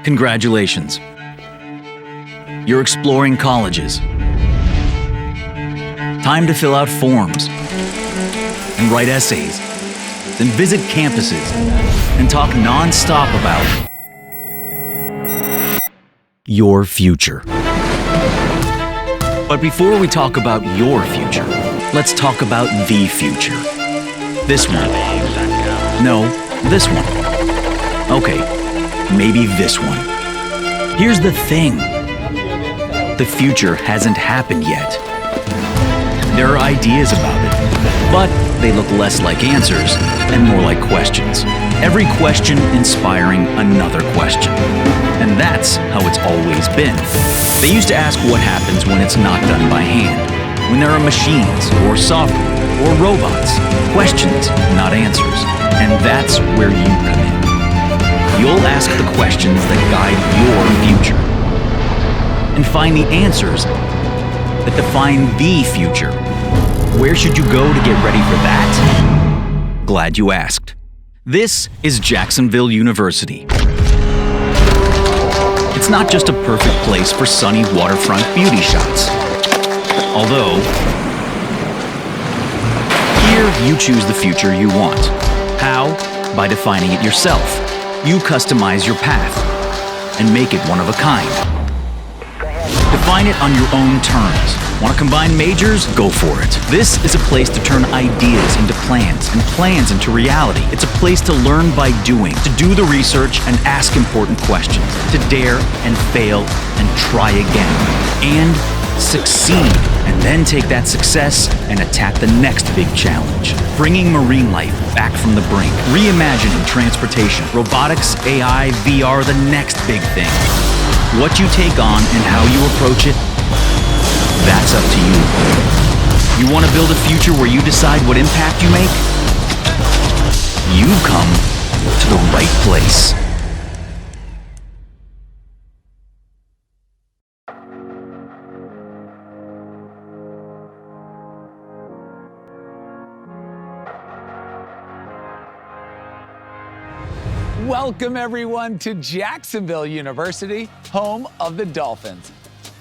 Congratulations. You're exploring colleges. Time to fill out forms and write essays, then visit campuses and talk non-stop about your future. But before we talk about your future, let's talk about the future. This one. No, this one. Okay, maybe this one. Here's the thing. The future hasn't happened yet. There are ideas about it, but they look less like answers and more like questions. Every question inspiring another question. And that's how it's always been. They used to ask what happens when it's not done by hand, when there are machines or software or robots. Questions, not answers. And that's where you come in. You'll ask the questions that guide your future and find the answers that define the future. Where should you go to get ready for that? Glad you asked. This is Jacksonville University. It's not just a perfect place for sunny waterfront beauty shots. Although, here you choose the future you want. How? By defining it yourself. You customize your path and make it one of a kind. Define it on your own terms. Want to combine majors? Go for it. This is a place to turn ideas into plans and plans into reality. It's a place to learn by doing, to do the research and ask important questions, to dare and fail and try again, and succeed, and then take that success and attack the next big challenge. Bringing marine life back from the brink, reimagining transportation, robotics, AI, VR, the next big thing. What you take on and how you approach it, that's up to you. You want to build a future where you decide what impact you make? You've come to the right place. Welcome everyone to Jacksonville University, home of the Dolphins.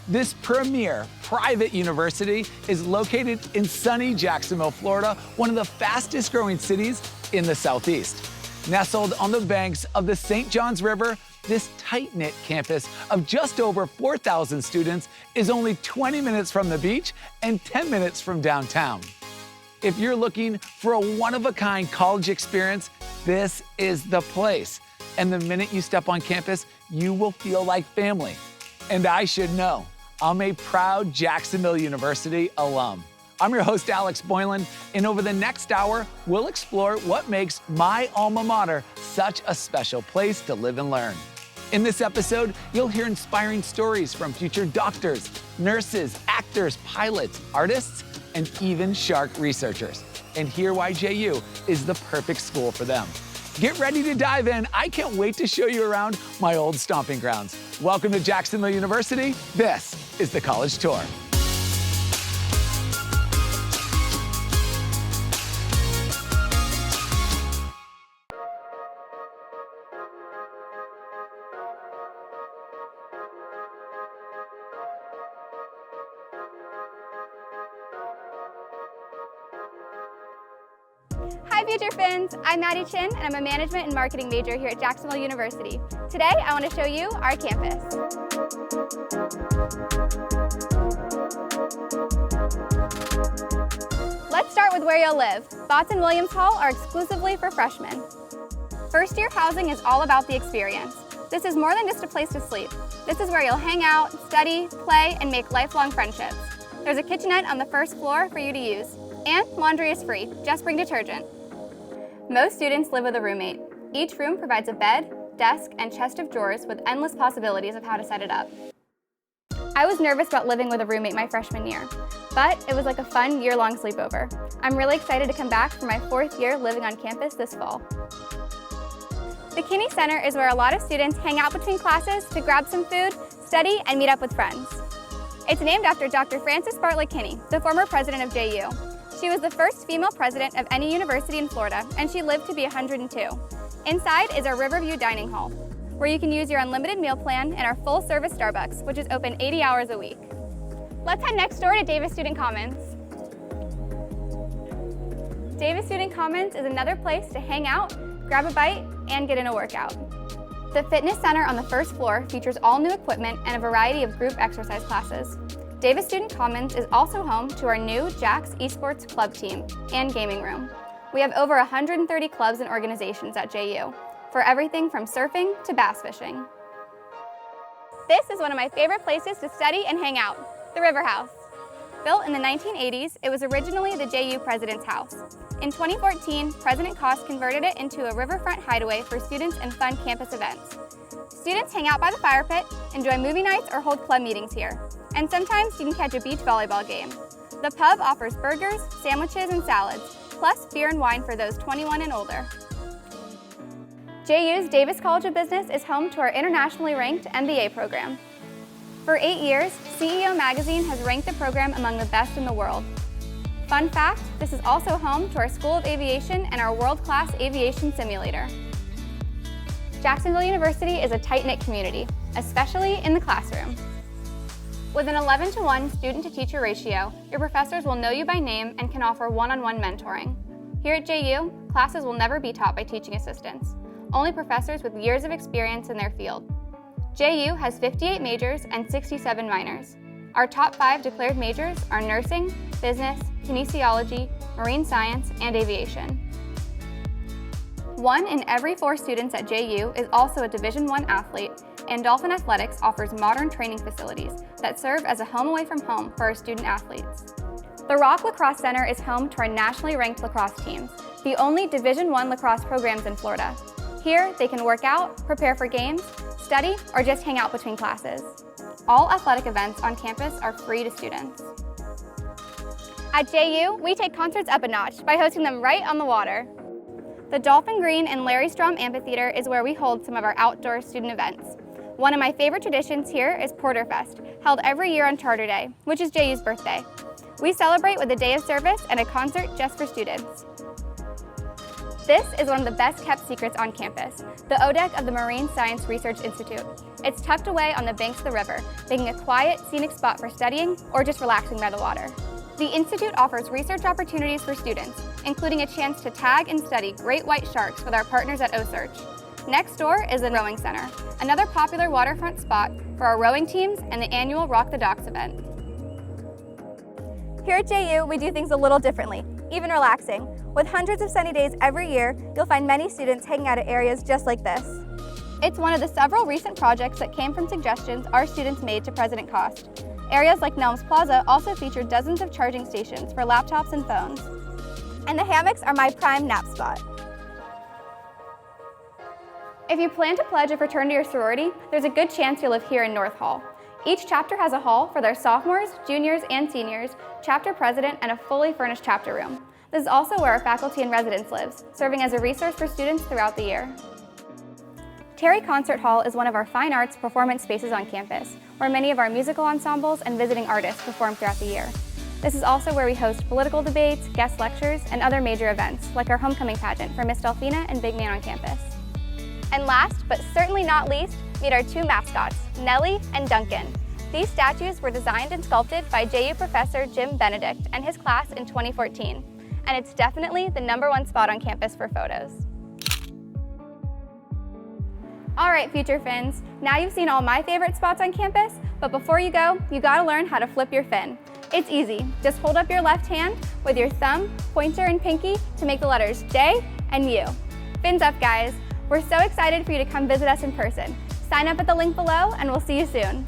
This premier private university is located in sunny Jacksonville, Florida, one of the fastest growing cities in the Southeast. Nestled on the banks of the St. Johns River, this tight-knit campus of just over 4,000 students is only 20 minutes from the beach and 10 minutes from downtown. If you're looking for a one-of-a-kind college experience, this is the place. And the minute you step on campus, you will feel like family. And I should know, I'm a proud Jacksonville University alum. I'm your host, Alex Boylan, and over the next hour, we'll explore what makes my alma mater such a special place to live and learn. In this episode, you'll hear inspiring stories from future doctors, nurses, actors, pilots, artists, and even shark researchers, and hear why JU is the perfect school for them. Get ready to dive in. I can't wait to show you around my old stomping grounds. Welcome to Jacksonville University. This is the College Tour. Hi Future Fins, I'm Maddie Chin and I'm a management and marketing major here at Jacksonville University. Today I want to show you our campus. Let's start with where you'll live. Botts and Williams Hall are exclusively for freshmen. First year housing is all about the experience. This is more than just a place to sleep. This is where you'll hang out, study, play, and make lifelong friendships. There's a kitchenette on the first floor for you to use. And laundry is free, just bring detergent. Most students live with a roommate. Each room provides a bed, desk, and chest of drawers with endless possibilities of how to set it up. I was nervous about living with a roommate my freshman year, but it was like a fun year-long sleepover. I'm really excited to come back for my 4th year living on campus this fall. The Kinney Center is where a lot of students hang out between classes to grab some food, study, and meet up with friends. It's named after Dr. Frances Bartlett Kinney, the former president of JU. She was the first female president of any university in Florida, and she lived to be 102. Inside is our Riverview Dining Hall. where you can use your unlimited meal plan, and our full-service Starbucks, which is open 80 hours a week. Let's head next door to Davis Student Commons. Davis Student Commons is another place to hang out, grab a bite, and get in a workout. The fitness center on the first floor features all new equipment and a variety of group exercise classes. Davis Student Commons is also home to our new JAX Esports Club team and gaming room. We have over 130 clubs and organizations at JU, for everything from surfing to bass fishing. This is one of my favorite places to study and hang out, the River House. Built in the 1980s, it was originally the JU President's House. In 2014, President Cost converted it into a riverfront hideaway for students and fun campus events. Students hang out by the fire pit, enjoy movie nights, or hold club meetings here. And sometimes you can catch a beach volleyball game. The pub offers burgers, sandwiches, and salads, plus beer and wine for those 21 and older. JU's Davis College of Business is home to our internationally ranked MBA program. For 8 years, CEO Magazine has ranked the program among the best in the world. Fun fact, this is also home to our School of Aviation and our world-class aviation simulator. Jacksonville University is a tight-knit community, especially in the classroom. With an 11-to-1 student-to-teacher ratio, your professors will know you by name and can offer one-on-one mentoring. Here at JU, classes will never be taught by teaching assistants, only professors with years of experience in their field. JU has 58 majors and 67 minors. Our top 5 declared majors are nursing, business, kinesiology, marine science, and aviation. 1 in every 4 students at JU is also a Division I athlete, and Dolphin Athletics offers modern training facilities that serve as a home away from home for our student athletes. The Rock Lacrosse Center is home to our nationally ranked lacrosse teams, the only Division I lacrosse programs in Florida. Here, they can work out, prepare for games, study, or just hang out between classes. All athletic events on campus are free to students. At JU, we take concerts up a notch by hosting them right on the water. The Dolphin Green and Larry Strom Amphitheater is where we hold some of our outdoor student events. One of my favorite traditions here is Porterfest, held every year on Charter Day, which is JU's birthday. We celebrate with a day of service and a concert just for students. This is one of the best kept secrets on campus, the ODEC of the Marine Science Research Institute. It's tucked away on the banks of the river, making a quiet, scenic spot for studying or just relaxing by the water. The Institute offers research opportunities for students, including a chance to tag and study great white sharks with our partners at OSearch. Next door is the Rowing Center, another popular waterfront spot for our rowing teams and the annual Rock the Docks event. Here at JU, we do things a little differently, even relaxing. With hundreds of sunny days every year, you'll find many students hanging out at areas just like this. It's one of the several recent projects that came from suggestions our students made to President Cost. Areas like Nelms Plaza also feature dozens of charging stations for laptops and phones. And the hammocks are my prime nap spot. If you plan to pledge a fraternity or sorority, there's a good chance you'll live here in North Hall. Each chapter has a hall for their sophomores, juniors, and seniors, chapter president, and a fully furnished chapter room. This is also where our faculty and residents lives, serving as a resource for students throughout the year. Terry Concert Hall is one of our fine arts performance spaces on campus, where many of our musical ensembles and visiting artists perform throughout the year. This is also where we host political debates, guest lectures, and other major events, like our homecoming pageant for Miss Delphina and Big Man on campus. And last, but certainly not least, meet our 2 mascots, Nellie and Duncan. These statues were designed and sculpted by JU professor Jim Benedict and his class in 2014, and it's definitely the #1 spot on campus for photos. All right, future Fins, now you've seen all my favorite spots on campus, but before you go, you gotta learn how to flip your fin. It's easy. Just hold up your left hand with your thumb, pointer, and pinky to make the letters J and U. Fins up, guys. We're so excited for you to come visit us in person. Sign up at the link below, and we'll see you soon.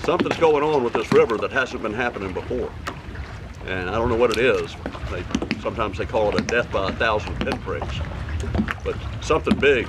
Something's going on with this river that hasn't been happening before. And I don't know what it is. Sometimes they call it a death by 1,000 pinpricks. But something big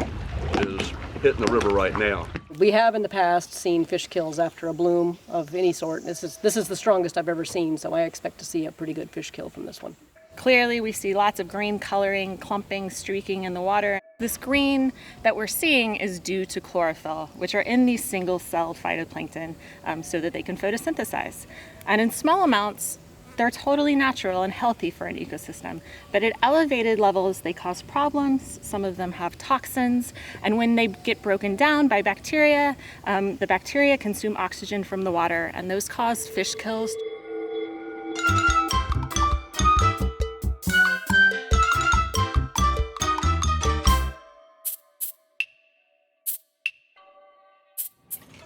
is hitting the river right now. We have in the past seen fish kills after a bloom of any sort. This is the strongest I've ever seen, so I expect to see a pretty good fish kill from this one. Clearly, we see lots of green coloring, clumping, streaking in the water. This green that we're seeing is due to chlorophyll, which are in these single-celled phytoplankton so that they can photosynthesize. And in small amounts, they're totally natural and healthy for an ecosystem. But at elevated levels, they cause problems. Some of them have toxins. And when they get broken down by bacteria, the bacteria consume oxygen from the water, and those cause fish kills.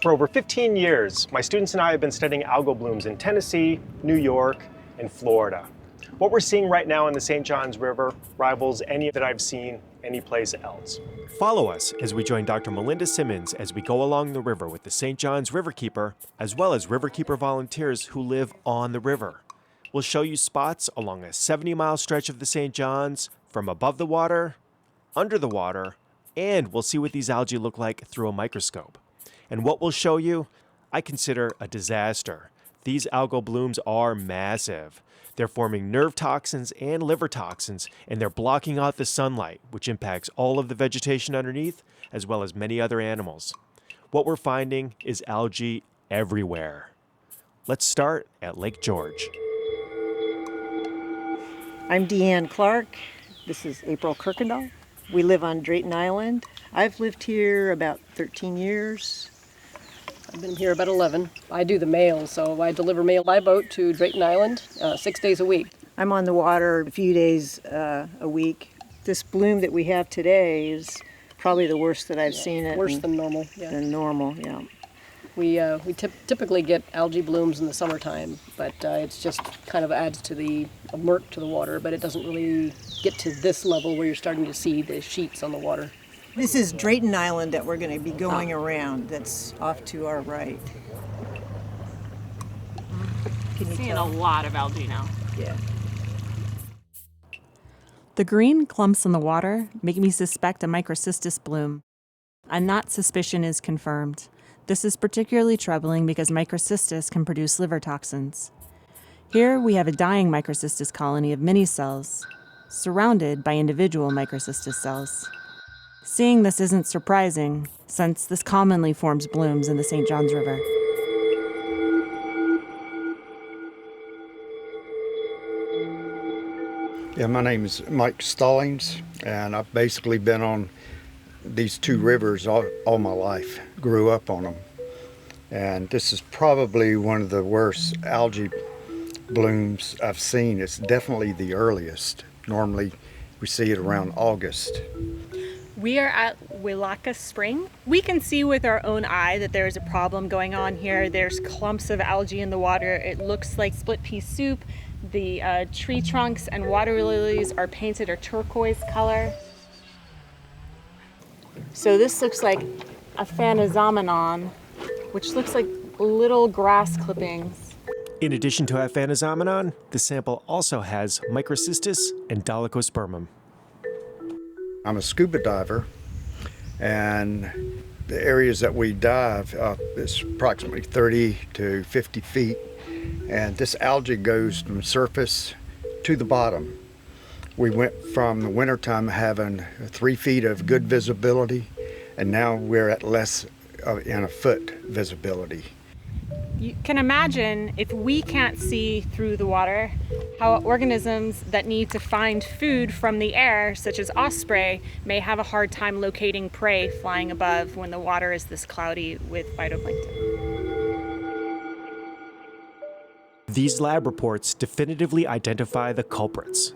For over 15 years, my students and I have been studying algal blooms in Tennessee, New York, and Florida. What we're seeing right now in the St. Johns River rivals any that I've seen anyplace else. Follow us as we join Dr. Melinda Simmons as we go along the river with the St. Johns Riverkeeper, as well as Riverkeeper volunteers who live on the river. We'll show you spots along a 70-mile stretch of the St. Johns, from above the water, under the water, and we'll see what these algae look like through a microscope. And what we'll show you, I consider a disaster. These algal blooms are massive. They're forming nerve toxins and liver toxins, and they're blocking out the sunlight, which impacts all of the vegetation underneath, as well as many other animals. What we're finding is algae everywhere. Let's start at Lake George. I'm Deanne Clark. This is April Kirkendall. We live on Drayton Island. I've lived here about 13 years. I've been here about 11. I do the mail, so I deliver mail by boat to Drayton Island 6 days a week. I'm on the water a few days a week. This bloom that we have today is probably the worst that I've seen it. Worse than normal. Yeah. Than normal, yeah. We typically get algae blooms in the summertime, but it's just kind of adds to the murk to the water, but it doesn't really get to this level where you're starting to see the sheets on the water. This is Drayton Island that we're going to be going around. That's off to our right. Can you Seeing tell? a lot of algae now. Yeah. The green clumps in the water make me suspect a microcystis bloom, and that suspicion is confirmed. This is particularly troubling because microcystis can produce liver toxins. Here we have a dying microcystis colony of many cells, surrounded by individual microcystis cells. Seeing this isn't surprising, since this commonly forms blooms in the St. Johns River. Yeah, my name is Mike Stallings, and I've basically been on these two rivers all my life. Grew up on them. And this is probably one of the worst algae blooms I've seen. It's definitely the earliest. Normally we see it around August. We are at Willaca Spring. We can see with our own eye that there is a problem going on here. There's clumps of algae in the water. It looks like split pea soup. The tree trunks and water lilies are painted a turquoise color. So this looks like a Phanazomenon, which looks like little grass clippings. In addition to Aphanizomenon, the sample also has Microcystis and Dolichospermum. I'm a scuba diver, and the areas that we dive is approximately 30 to 50 feet, and this algae goes from surface to the bottom. We went from the wintertime having 3 feet of good visibility, and now we're at less than a foot visibility. You can imagine if we can't see through the water, how organisms that need to find food from the air, such as osprey, may have a hard time locating prey flying above when the water is this cloudy with phytoplankton. These lab reports definitively identify the culprits: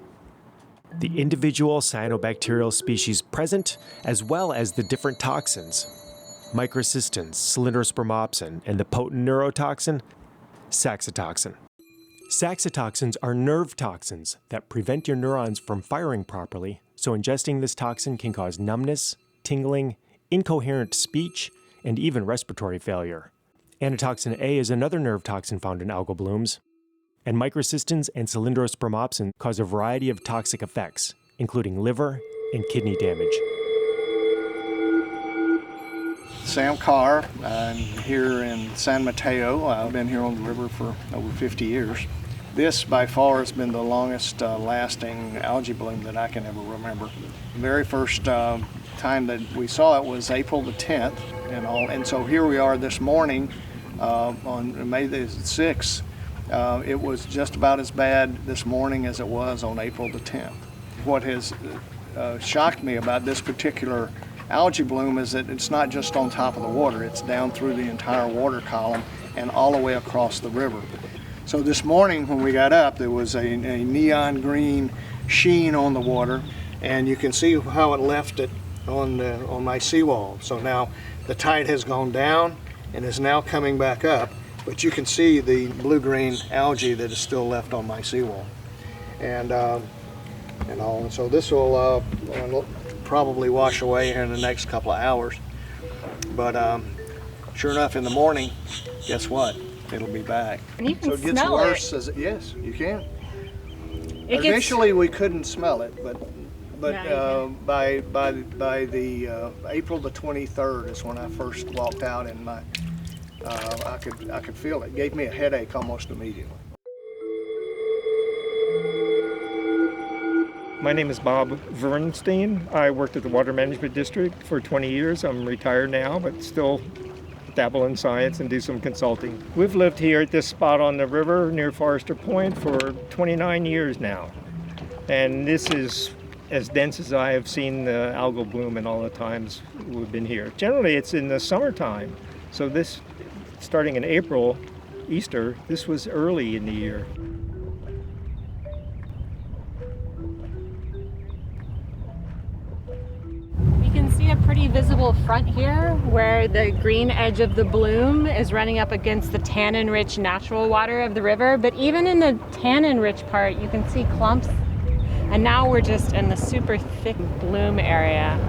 the individual cyanobacterial species present, as well as the different toxins: microcystins, cylindrospermopsin, and the potent neurotoxin, saxitoxin. Saxitoxins are nerve toxins that prevent your neurons from firing properly, so ingesting this toxin can cause numbness, tingling, incoherent speech, and even respiratory failure. Anatoxin A is another nerve toxin found in algal blooms, and microcystins and cylindrospermopsin cause a variety of toxic effects, including liver and kidney damage. Sam Carr. I'm here in San Mateo. I've been here on the river for over 50 years. This by far has been the longest lasting algae bloom that I can ever remember. The very first time that we saw it was April the 10th, and so here we are this morning on May the 6th. It was just about as bad this morning as it was on April the 10th. What has shocked me about this particular algae bloom is that it's not just on top of the water, it's down through the entire water column and all the way across the river. So this morning when we got up, there was a neon green sheen on the water, and you can see how it left it on my seawall. So now the tide has gone down and is now coming back up, but you can see the blue-green algae that is still left on my seawall. And so this will probably wash away here in the next couple of hours. But sure enough, in the morning, guess what? It'll be back. And you can so it gets smell worse it. Yes, you can. It Initially, we couldn't smell it, but by the April the 23rd is when I first walked out, and I could feel it. It gave me a headache almost immediately. My name is Bob Vernstein. I worked at the Water Management District for 20 years. I'm retired now, but still dabble in science and do some consulting. We've lived here at this spot on the river near Forester Point for 29 years now. And this is as dense as I have seen the algal bloom in all the times we've been here. Generally, it's in the summertime. So this, starting in April, Easter, this was early in the year. A pretty visible front here where the green edge of the bloom is running up against the tannin-rich natural water of the river, but even in the tannin-rich part you can see clumps, and now we're just in the super thick bloom area.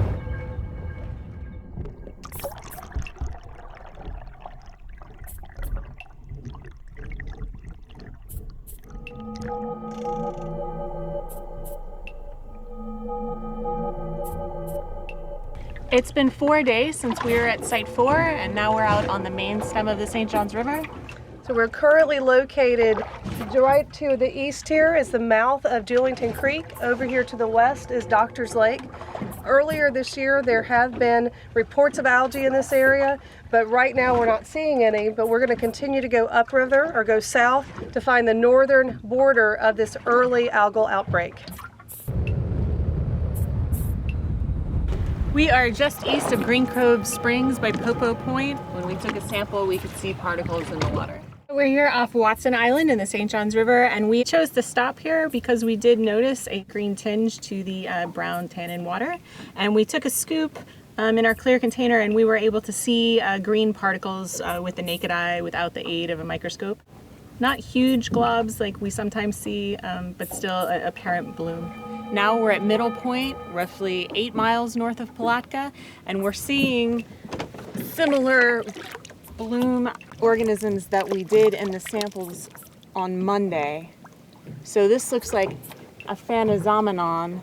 It's been 4 days since we were at Site 4, and now we're out on the main stem of the St. Johns River. So we're currently located right to the east here is the mouth of Julington Creek. Over here to the west is Doctor's Lake. Earlier this year there have been reports of algae in this area, but right now we're not seeing any, but we're going to continue to go upriver or go south to find the northern border of this early algal outbreak. We are just east of Green Cove Springs by Popo Point. When we took a sample, we could see particles in the water. We're here off Watson Island in the St. Johns River, and we chose to stop here because we did notice a green tinge to the brown tannin water. And we took a scoop in our clear container, and we were able to see green particles with the naked eye without the aid of a microscope. Not huge globs like we sometimes see, but still an apparent bloom. Now we're at Middle Point, roughly 8 miles north of Palatka, and we're seeing similar bloom organisms that we did in the samples on Monday. So this looks like a Phanozomenon,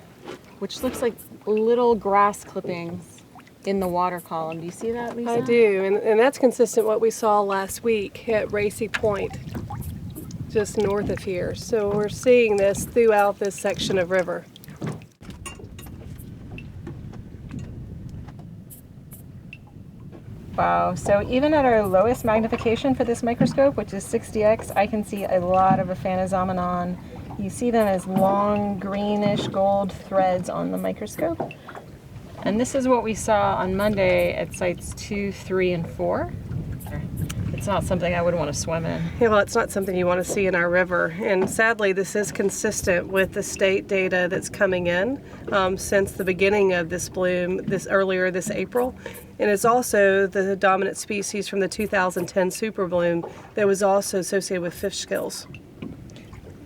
which looks like little grass clippings in the water column. Do you see that, Lisa? I do, and that's consistent with what we saw last week at Racy Point, just north of here. So we're seeing this throughout this section of river. Wow, so even at our lowest magnification for this microscope, which is 60x, I can see a lot of Phanozomenon. You see them as long greenish gold threads on the microscope. And this is what we saw on Monday at sites 2, 3, and 4. It's not something I would want to swim in. Yeah, well, it's not something you want to see in our river. And sadly, this is consistent with the state data that's coming in since the beginning of this bloom earlier this April. And it's also the dominant species from the 2010 super bloom that was also associated with fish skills.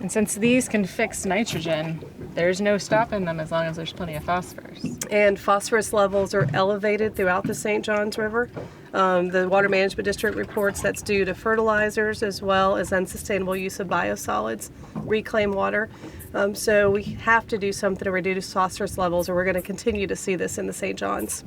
And since these can fix nitrogen, there's no stopping them as long as there's plenty of phosphorus. And phosphorus levels are elevated throughout the St. Johns River. The Water Management District reports that's due to fertilizers as well as unsustainable use of biosolids, reclaimed water. So we have to do something to reduce phosphorus levels, or we're going to continue to see this in the St. Johns.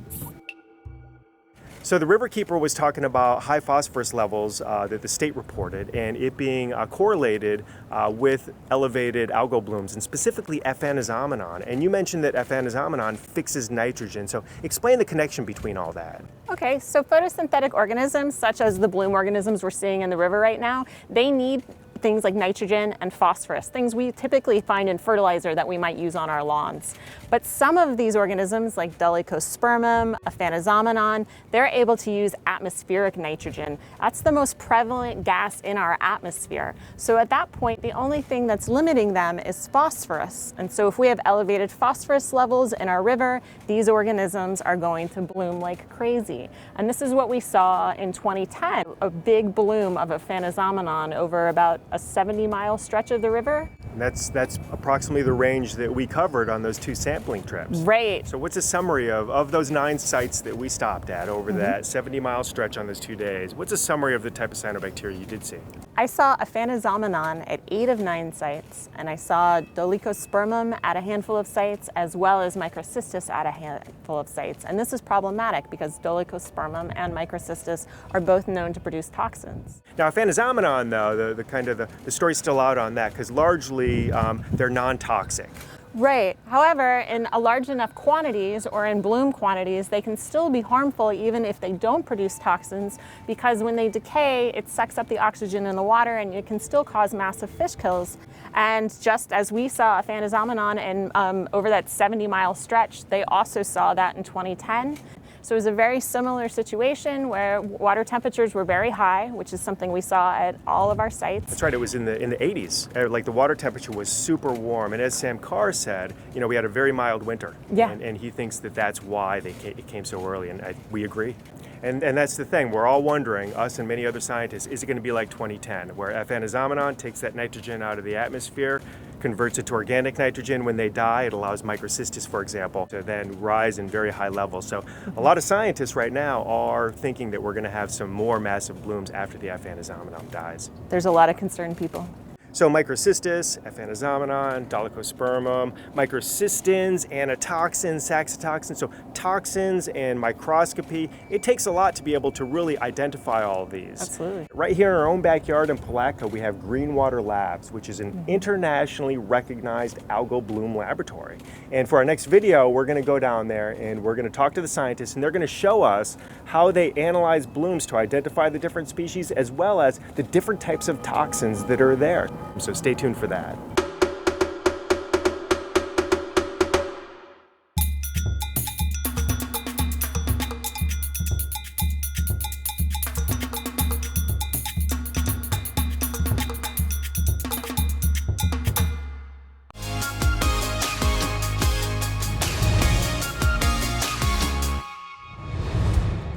So the Riverkeeper was talking about high phosphorus levels that the state reported, and it being correlated with elevated algal blooms, and specifically F-anisomenon. And you mentioned that F-anisomenon fixes nitrogen. So explain the connection between all that. Okay, so photosynthetic organisms, such as the bloom organisms we're seeing in the river right now, they need things like nitrogen and phosphorus, things we typically find in fertilizer that we might use on our lawns. But some of these organisms, like Dolichospermum, F-anisomenon, they're able to use atmospheric nitrogen. That's the most prevalent gas in our atmosphere. So at that point, the only thing that's limiting them is phosphorus. And so if we have elevated phosphorus levels in our river, these organisms are going to bloom like crazy. And this is what we saw in 2010, a big bloom of F-anisomenon over about a 70-mile stretch of the river. And that's approximately the range that we covered on those 2 sampling trips. Right. So what's a summary of those 9 sites that we stopped at over that 70-mile stretch on those 2 days? What's a summary of the type of cyanobacteria you did see? I saw F-anisomenon at 8 of 9 sites, and I saw Dolichospermum at a handful of sites, as well as Microcystis at a handful of sites. And this is problematic because Dolichospermum and Microcystis are both known to produce toxins. Now, F-anisomenon, though, the story's still out on that, because largely they're non-toxic. Right. However, in a large enough quantities or in bloom quantities, they can still be harmful even if they don't produce toxins, because when they decay, it sucks up the oxygen in the water and it can still cause massive fish kills. And just as we saw F-anisomenon and over that 70-mile stretch, they also saw that in 2010. So it was a very similar situation where water temperatures were very high, which is something we saw at all of our sites. That's right, it was in the 80s. Like the water temperature was super warm. And as Sam Carr said, you know, we had a very mild winter. Yeah. And he thinks that that's why it came so early, and we agree. And that's the thing, we're all wondering, us and many other scientists, is it going to be like 2010, where F-anisomenon takes that nitrogen out of the atmosphere, converts it to organic nitrogen. When they die, it allows Microcystis, for example, to then rise in very high levels. So a lot of scientists right now are thinking that we're going to have some more massive blooms after the F-anisomenon dies. There's a lot of concerned people. So Microcystis, F-anisomenon, Dolichospermum, microcystins, anatoxins, saxitoxins, so toxins and microscopy. It takes a lot to be able to really identify all of these. Absolutely. Right here in our own backyard in Palatka, we have Greenwater Labs, which is an internationally recognized algal bloom laboratory. And for our next video, we're going to go down there and we're going to talk to the scientists, and they're going to show us how they analyze blooms to identify the different species, as well as the different types of toxins that are there. So stay tuned for that.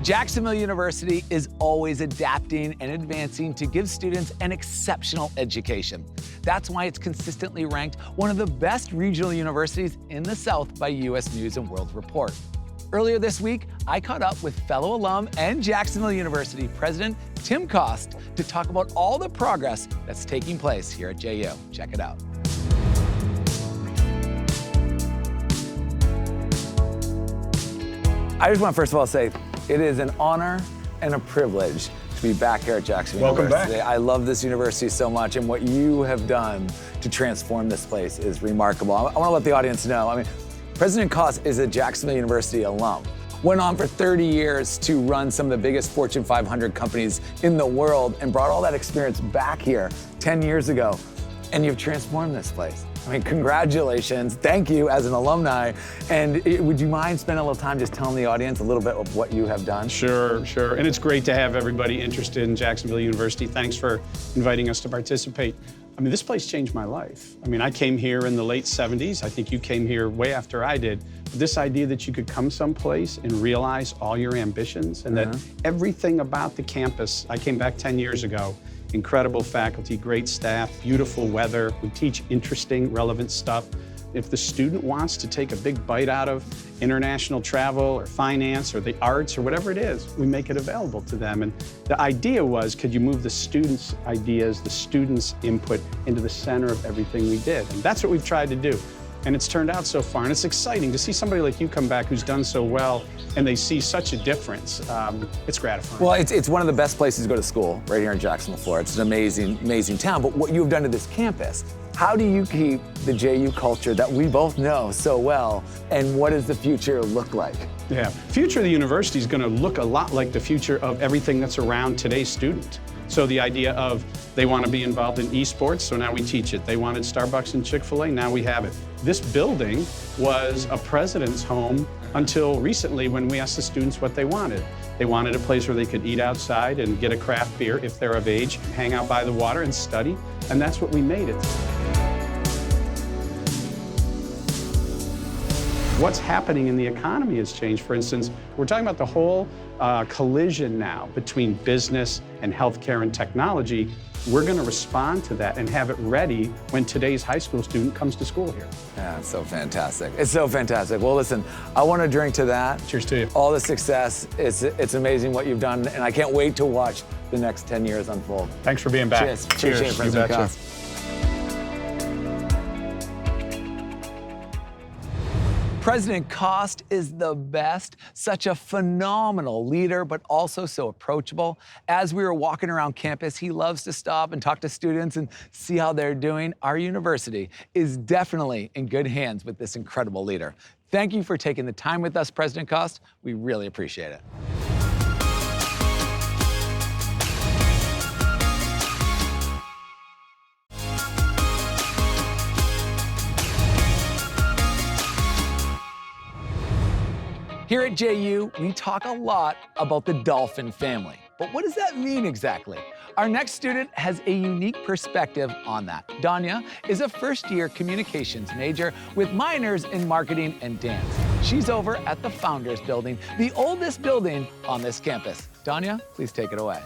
Jacksonville University is always adapting and advancing to give students an exceptional education. That's why it's consistently ranked one of the best regional universities in the South by U.S. News & World Report. Earlier this week, I caught up with fellow alum and Jacksonville University President Tim Kost to talk about all the progress that's taking place here at JU. Check it out. I just want to first of all say, it is an honor and a privilege to be back here at Jacksonville University. I love this university so much, and what you have done to transform this place is remarkable. I want to let the audience know, I mean, President Kost is a Jacksonville University alum. Went on for 30 years to run some of the biggest Fortune 500 companies in the world and brought all that experience back here 10 years ago, and you've transformed this place. I mean, congratulations. Thank you as an alumni. And would you mind spending a little time just telling the audience a little bit of what you have done? Sure, sure. And it's great to have everybody interested in Jacksonville University. Thanks for inviting us to participate. I mean, this place changed my life. I mean, I came here in the late 70s. I think you came here way after I did. But this idea that you could come someplace and realize all your ambitions and that everything about the campus, I came back 10 years ago, incredible faculty, great staff, beautiful weather. We teach interesting, relevant stuff. If the student wants to take a big bite out of international travel or finance or the arts or whatever it is, we make it available to them. And the idea was, could you move the students' ideas, the students' input into the center of everything we did? And that's what we've tried to do. and it's turned out so far. And it's exciting to see somebody like you come back who's done so well, and they see such a difference. It's gratifying. Well, it's one of the best places to go to school, right here in Jacksonville, Florida. It's an amazing town. But what you've done to this campus, how do you keep the JU culture that we both know so well, and what does the future look like? Yeah, future of the university is going to look a lot like the future of everything that's around today's student. So the idea of they want to be involved in esports, so now we teach it. They wanted Starbucks and Chick-fil-A, now we have it. This building was a president's home until recently when we asked the students what they wanted. They wanted a place where they could eat outside and get a craft beer if they're of age, hang out by the water and study, and that's what we made it. What's happening in the economy has changed. For instance, we're talking about the whole collision now between business and healthcare and technology. We're going to respond to that and have it ready when today's high school student comes to school here. Yeah, it's so fantastic. It's so fantastic. Well, listen, I want to drink to that. Cheers to you. All the success. It's amazing what you've done, and I can't wait to watch the next 10 years unfold. Thanks for being back. Cheers. Appreciate it, President Cost. President Cost is the best, such a phenomenal leader, but also so approachable. As we were walking around campus, he loves to stop and talk to students and see how they're doing. Our university is definitely in good hands with this incredible leader. Thank you for taking the time with us, President Cost. We really appreciate it. Here at JU, we talk a lot about the dolphin family. But what does that mean exactly? Our next student has a unique perspective on that. Danya is a first-year communications major with minors in marketing and dance. She's over at the Founders Building, the oldest building on this campus. Danya, please take it away.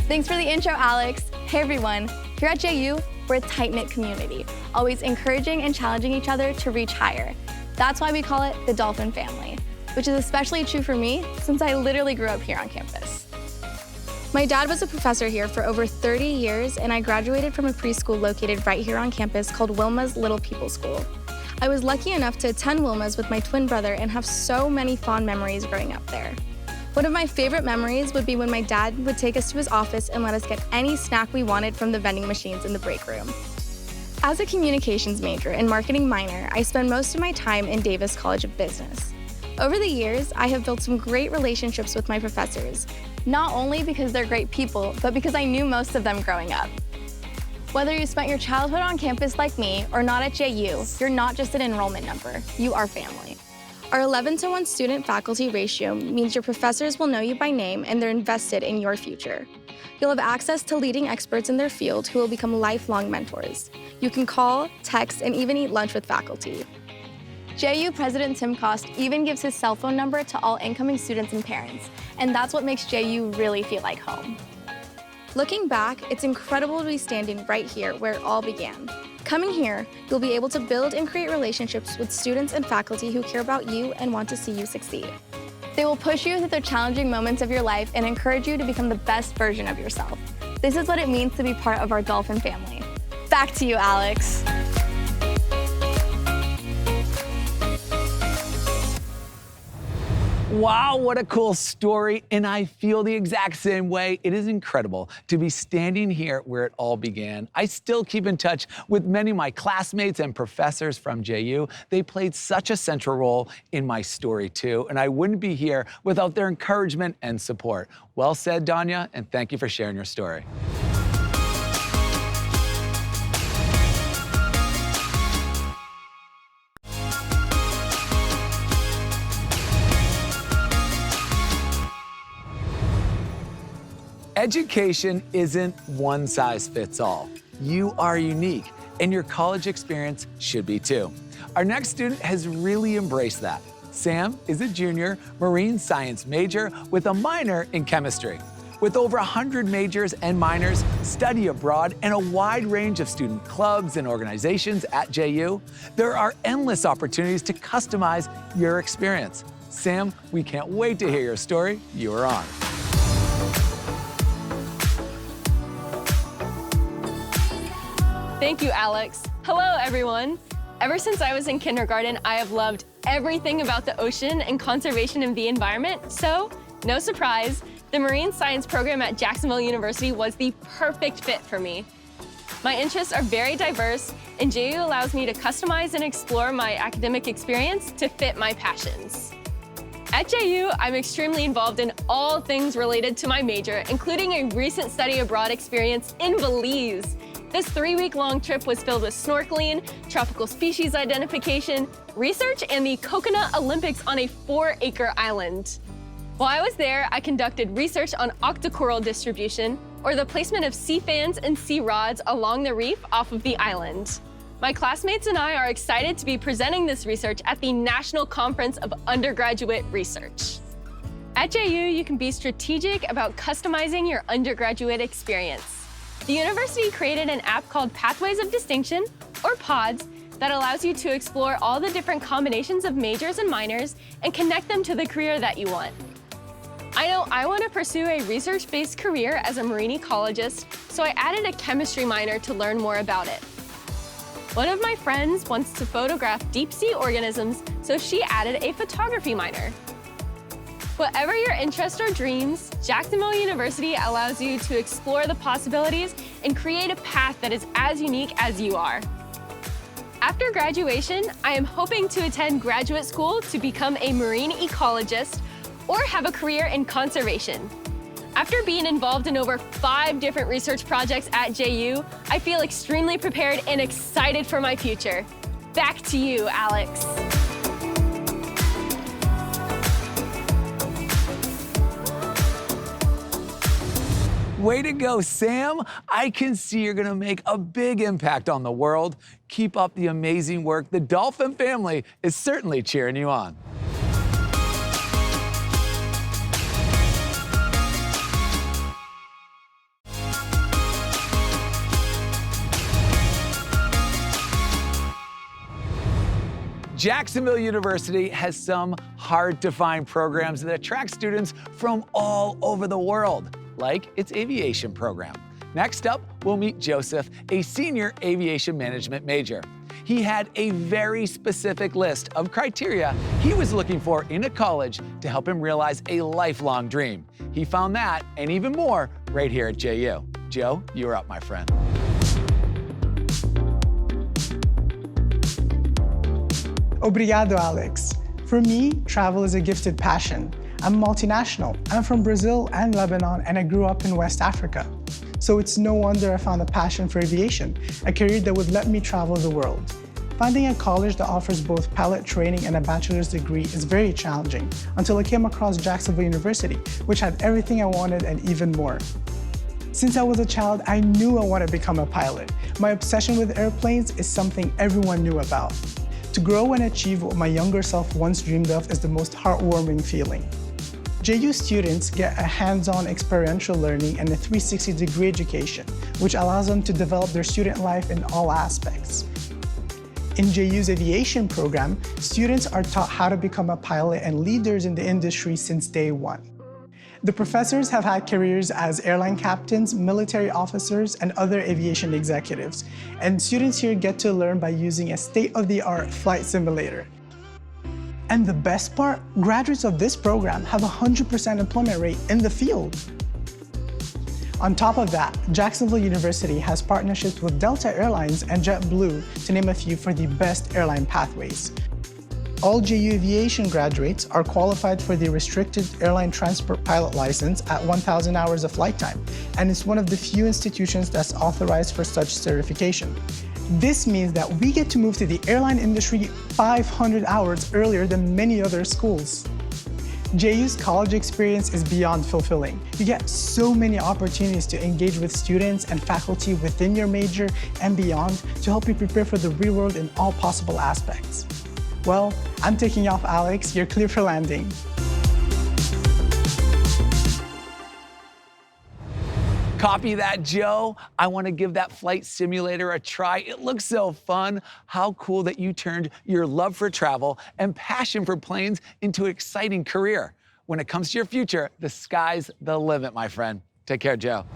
Thanks for the intro, Alex. Hey everyone, here at JU, we're a tight-knit community, always encouraging and challenging each other to reach higher. That's why we call it the Dolphin Family, which is especially true for me since I literally grew up here on campus. My dad was a professor here for over 30 years, and I graduated from a preschool located right here on campus called Wilma's Little People School. I was lucky enough to attend Wilma's with my twin brother and have so many fond memories growing up there. One of my favorite memories would be when my dad would take us to his office and let us get any snack we wanted from the vending machines in the break room. As a communications major and marketing minor, I spend most of my time in Davis College of Business. Over the years, I have built some great relationships with my professors, not only because they're great people, but because I knew most of them growing up. Whether you spent your childhood on campus like me or not at JU, you're not just an enrollment number, you are family. Our 11-to-1 student-faculty ratio means your professors will know you by name and they're invested in your future. You'll have access to leading experts in their field who will become lifelong mentors. You can call, text, and even eat lunch with faculty. JU President Tim Cost even gives his cell phone number to all incoming students and parents, and that's what makes JU really feel like home. Looking back, it's incredible to be standing right here where it all began. Coming here, you'll be able to build and create relationships with students and faculty who care about you and want to see you succeed. They will push you through the challenging moments of your life and encourage you to become the best version of yourself. This is what it means to be part of our Dolphin family. Back to you, Alex. Wow, what a cool story, and I feel the exact same way. It is incredible to be standing here where it all began. I still keep in touch with many of my classmates and professors from JU. They played such a central role in my story too, and I wouldn't be here without their encouragement and support. Well said, Danya, and thank you for sharing your story. Education isn't one size fits all. You are unique, and your college experience should be too. Our next student has really embraced that. Sam is a junior marine science major with a minor in chemistry. With over 100 majors and minors, study abroad, and a wide range of student clubs and organizations at JU, there are endless opportunities to customize your experience. Sam, we can't wait to hear your story. You are on. Thank you, Alex. Hello, everyone. Ever since I was in kindergarten, I have loved everything about the ocean and conservation of the environment. So, no surprise, the marine science program at Jacksonville University was the perfect fit for me. My interests are very diverse, and JU allows me to customize and explore my academic experience to fit my passions. At JU, I'm extremely involved in all things related to my major, including a recent study abroad experience in Belize. This 3-week-long trip was filled with snorkeling, tropical species identification, research, and the Coconut Olympics on a 4-acre island. While I was there, I conducted research on octocoral distribution, or the placement of sea fans and sea rods along the reef off of the island. My classmates and I are excited to be presenting this research at the National Conference of Undergraduate Research. At JU, you can be strategic about customizing your undergraduate experience. The university created an app called Pathways of Distinction, or PODS, that allows you to explore all the different combinations of majors and minors and connect them to the career that you want. I know I want to pursue a research-based career as a marine ecologist, so I added a chemistry minor to learn more about it. One of my friends wants to photograph deep-sea organisms, so she added a photography minor. Whatever your interest or dreams, Jacksonville University allows you to explore the possibilities and create a path that is as unique as you are. After graduation, I am hoping to attend graduate school to become a marine ecologist or have a career in conservation. After being involved in over 5 different research projects at JU, I feel extremely prepared and excited for my future. Back to you, Alex. Way to go, Sam. I can see you're gonna make a big impact on the world. Keep up the amazing work. The Dolphin family is certainly cheering you on. Jacksonville University has some hard-to-find programs that attract students from all over the world, like its aviation program. Next up, we'll meet Joseph, a senior aviation management major. He had a very specific list of criteria he was looking for in a college to help him realize a lifelong dream. He found that and even more right here at JU. Joe, you're up, my friend. Obrigado, Alex. For me, travel is a gifted passion. I'm multinational. I'm from Brazil and Lebanon, and I grew up in West Africa. So it's no wonder I found a passion for aviation, a career that would let me travel the world. Finding a college that offers both pilot training and a bachelor's degree is very challenging, until I came across Jacksonville University, which had everything I wanted and even more. Since I was a child, I knew I wanted to become a pilot. My obsession with airplanes is something everyone knew about. To grow and achieve what my younger self once dreamed of is the most heartwarming feeling. JU students get a hands-on experiential learning and a 360-degree education, which allows them to develop their student life in all aspects. In JU's aviation program, students are taught how to become a pilot and leaders in the industry since day one. The professors have had careers as airline captains, military officers, and other aviation executives, and students here get to learn by using a state-of-the-art flight simulator. And the best part, graduates of this program have a 100% employment rate in the field. On top of that, Jacksonville University has partnerships with Delta Airlines and JetBlue, to name a few, for the best airline pathways. All JU Aviation graduates are qualified for the Restricted Airline Transport Pilot License at 1,000 hours of flight time, and it's one of the few institutions that's authorized for such certification. This means that we get to move to the airline industry 500 hours earlier than many other schools. JU's college experience is beyond fulfilling. You get so many opportunities to engage with students and faculty within your major and beyond to help you prepare for the real world in all possible aspects. Well, I'm taking off, Alex. You're clear for landing. Copy that, Joe. I want to give that flight simulator a try. It looks so fun. How cool that you turned your love for travel and passion for planes into an exciting career. When it comes to your future, the sky's the limit, my friend. Take care, Joe.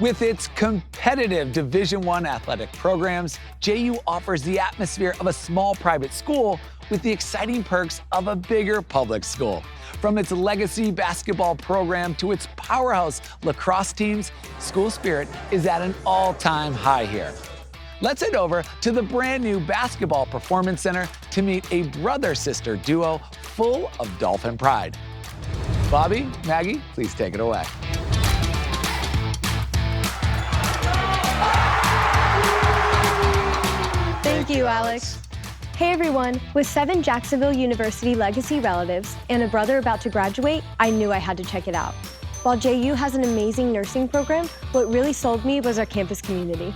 With its competitive Division I athletic programs, JU offers the atmosphere of a small private school with the exciting perks of a bigger public school. From its legacy basketball program to its powerhouse lacrosse teams, school spirit is at an all-time high here. Let's head over to the brand new Basketball Performance Center to meet a brother-sister duo full of Dolphin pride. Bobby, Maggie, please take it away. Thank you, Alex. Hey everyone, with 7 Jacksonville University legacy relatives and a brother about to graduate, I knew I had to check it out. While JU has an amazing nursing program, what really sold me was our campus community.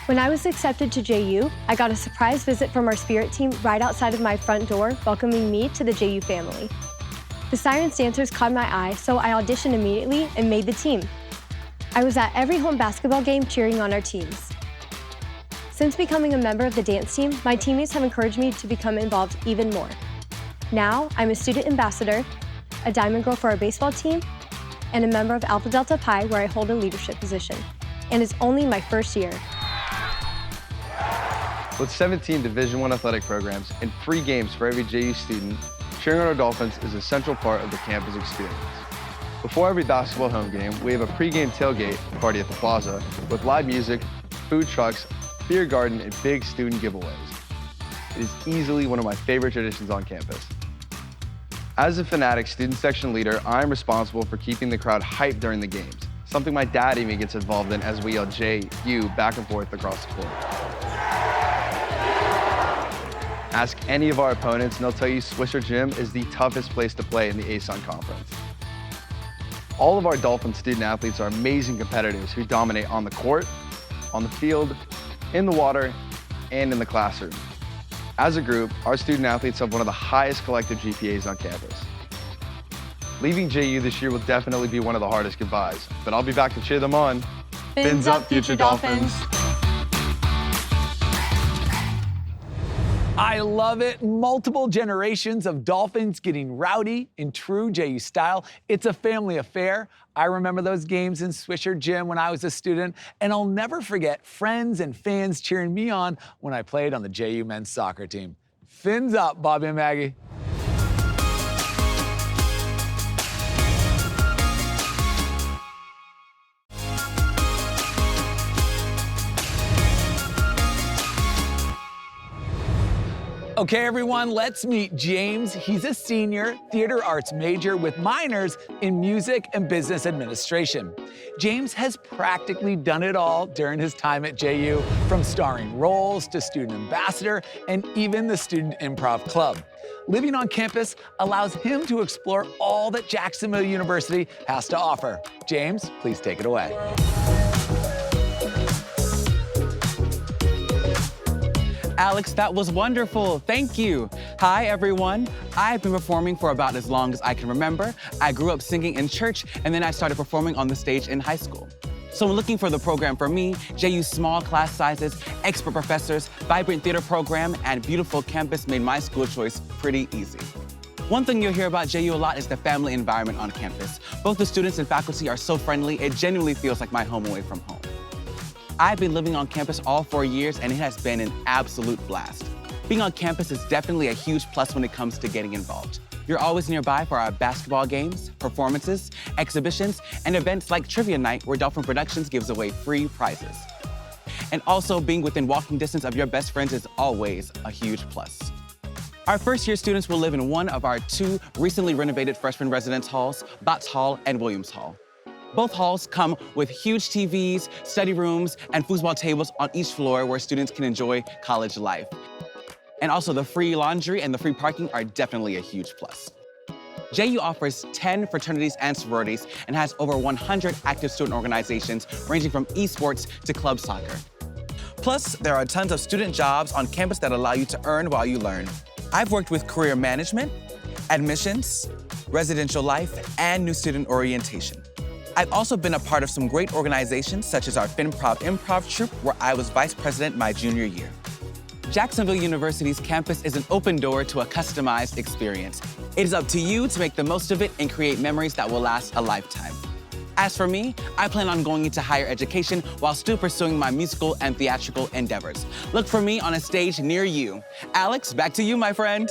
When I was accepted to JU, I got a surprise visit from our spirit team right outside of my front door, welcoming me to the JU family. The Sirens dancers caught my eye, so I auditioned immediately and made the team. I was at every home basketball game cheering on our teams. Since becoming a member of the dance team, my teammates have encouraged me to become involved even more. Now, I'm a student ambassador, a Diamond Girl for our baseball team, and a member of Alpha Delta Pi where I hold a leadership position. And it's only my first year. With 17 Division I athletic programs and free games for every JU student, cheering on our Dolphins is a central part of the campus experience. Before every basketball home game, we have a pregame tailgate party at the plaza with live music, food trucks, beer garden, and big student giveaways. It is easily one of my favorite traditions on campus. As a Fanatic student section leader, I am responsible for keeping the crowd hyped during the games, something my dad even gets involved in as we yell JU back and forth across the court. Ask any of our opponents and they'll tell you Swisher Gym is the toughest place to play in the ASUN Conference. All of our Dolphin student athletes are amazing competitors who dominate on the court, on the field, in the water, and in the classroom. As a group, our student athletes have one of the highest collective GPAs on campus. Leaving JU this year will definitely be one of the hardest goodbyes, but I'll be back to cheer them on. Fins up, future Dolphins. I love it. Multiple generations of Dolphins getting rowdy in true JU style. It's a family affair. I remember those games in Swisher Gym when I was a student, and I'll never forget friends and fans cheering me on when I played on the JU men's soccer team. Fins up, Bobby and Maggie. Okay, everyone, let's meet James. He's a senior theater arts major with minors in music and business administration. James has practically done it all during his time at JU, from starring roles to student ambassador and even the student improv club. Living on campus allows him to explore all that Jacksonville University has to offer. James, please take it away. Alex, that was wonderful. Thank you. Hi, everyone. I've been performing for about as long as I can remember. I grew up singing in church, and then I started performing on the stage in high school. So when looking for the program for me, JU's small class sizes, expert professors, vibrant theater program, and beautiful campus made my school choice pretty easy. One thing you'll hear about JU a lot is the family environment on campus. Both the students and faculty are so friendly, it genuinely feels like my home away from home. I've been living on campus all 4 years, and it has been an absolute blast. Being on campus is definitely a huge plus when it comes to getting involved. You're always nearby for our basketball games, performances, exhibitions, and events like Trivia Night, where Dolphin Productions gives away free prizes. And also, being within walking distance of your best friends is always a huge plus. Our first-year students will live in one of our 2 recently renovated freshman residence halls, Botts Hall and Williams Hall. Both halls come with huge TVs, study rooms, and foosball tables on each floor where students can enjoy college life. And also the free laundry and the free parking are definitely a huge plus. JU offers 10 fraternities and sororities and has over 100 active student organizations ranging from esports to club soccer. Plus, there are tons of student jobs on campus that allow you to earn while you learn. I've worked with career management, admissions, residential life, and new student orientation. I've also been a part of some great organizations such as our FinProv Improv Troupe, where I was vice president my junior year. Jacksonville University's campus is an open door to a customized experience. It is up to you to make the most of it and create memories that will last a lifetime. As for me, I plan on going into higher education while still pursuing my musical and theatrical endeavors. Look for me on a stage near you. Alex, back to you, my friend.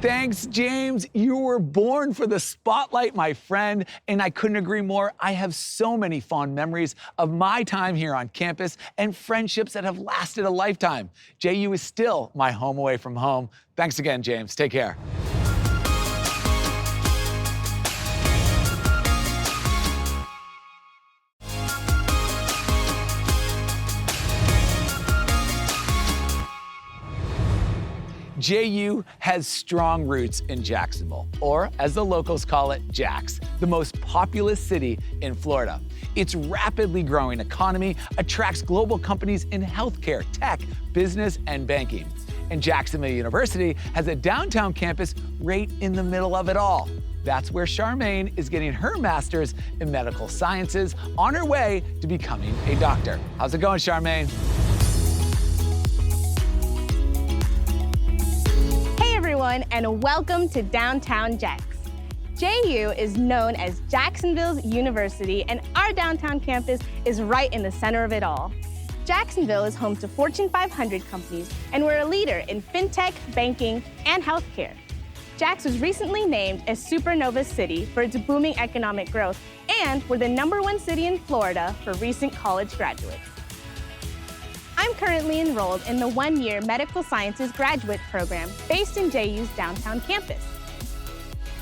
Thanks, James. You were born for the spotlight, my friend, and I couldn't agree more. I have so many fond memories of my time here on campus and friendships that have lasted a lifetime. JU is still my home away from home. Thanks again, James. Take care. JU has strong roots in Jacksonville, or as the locals call it, Jax, the most populous city in Florida. Its rapidly growing economy attracts global companies in healthcare, tech, business, and banking. And Jacksonville University has a downtown campus right in the middle of it all. That's where Charmaine is getting her master's in medical sciences on her way to becoming a doctor. How's it going, Charmaine? Everyone, and welcome to Downtown Jax. JU is known as Jacksonville's university, and our downtown campus is right in the center of it all. Jacksonville is home to Fortune 500 companies, and we're a leader in fintech, banking, and healthcare. Jax was recently named a Supernova City for its booming economic growth, and we're the #1 city in Florida for recent college graduates. I'm currently enrolled in the one-year Medical Sciences graduate program based in JU's downtown campus.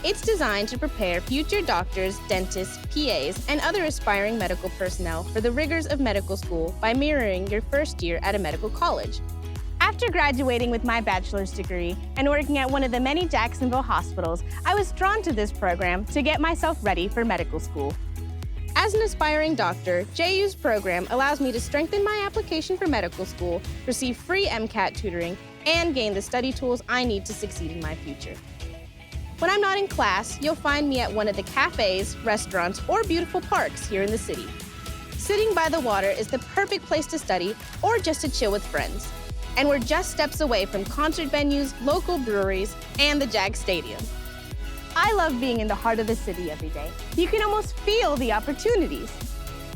It's designed to prepare future doctors, dentists, PAs, and other aspiring medical personnel for the rigors of medical school by mirroring your first year at a medical college. After graduating with my bachelor's degree and working at one of the many Jacksonville hospitals, I was drawn to this program to get myself ready for medical school. As an aspiring doctor, JU's program allows me to strengthen my application for medical school, receive free MCAT tutoring, and gain the study tools I need to succeed in my future. When I'm not in class, you'll find me at one of the cafes, restaurants, or beautiful parks here in the city. Sitting by the water is the perfect place to study or just to chill with friends. And we're just steps away from concert venues, local breweries, and the Jags Stadium. I love being in the heart of the city every day. You can almost feel the opportunities.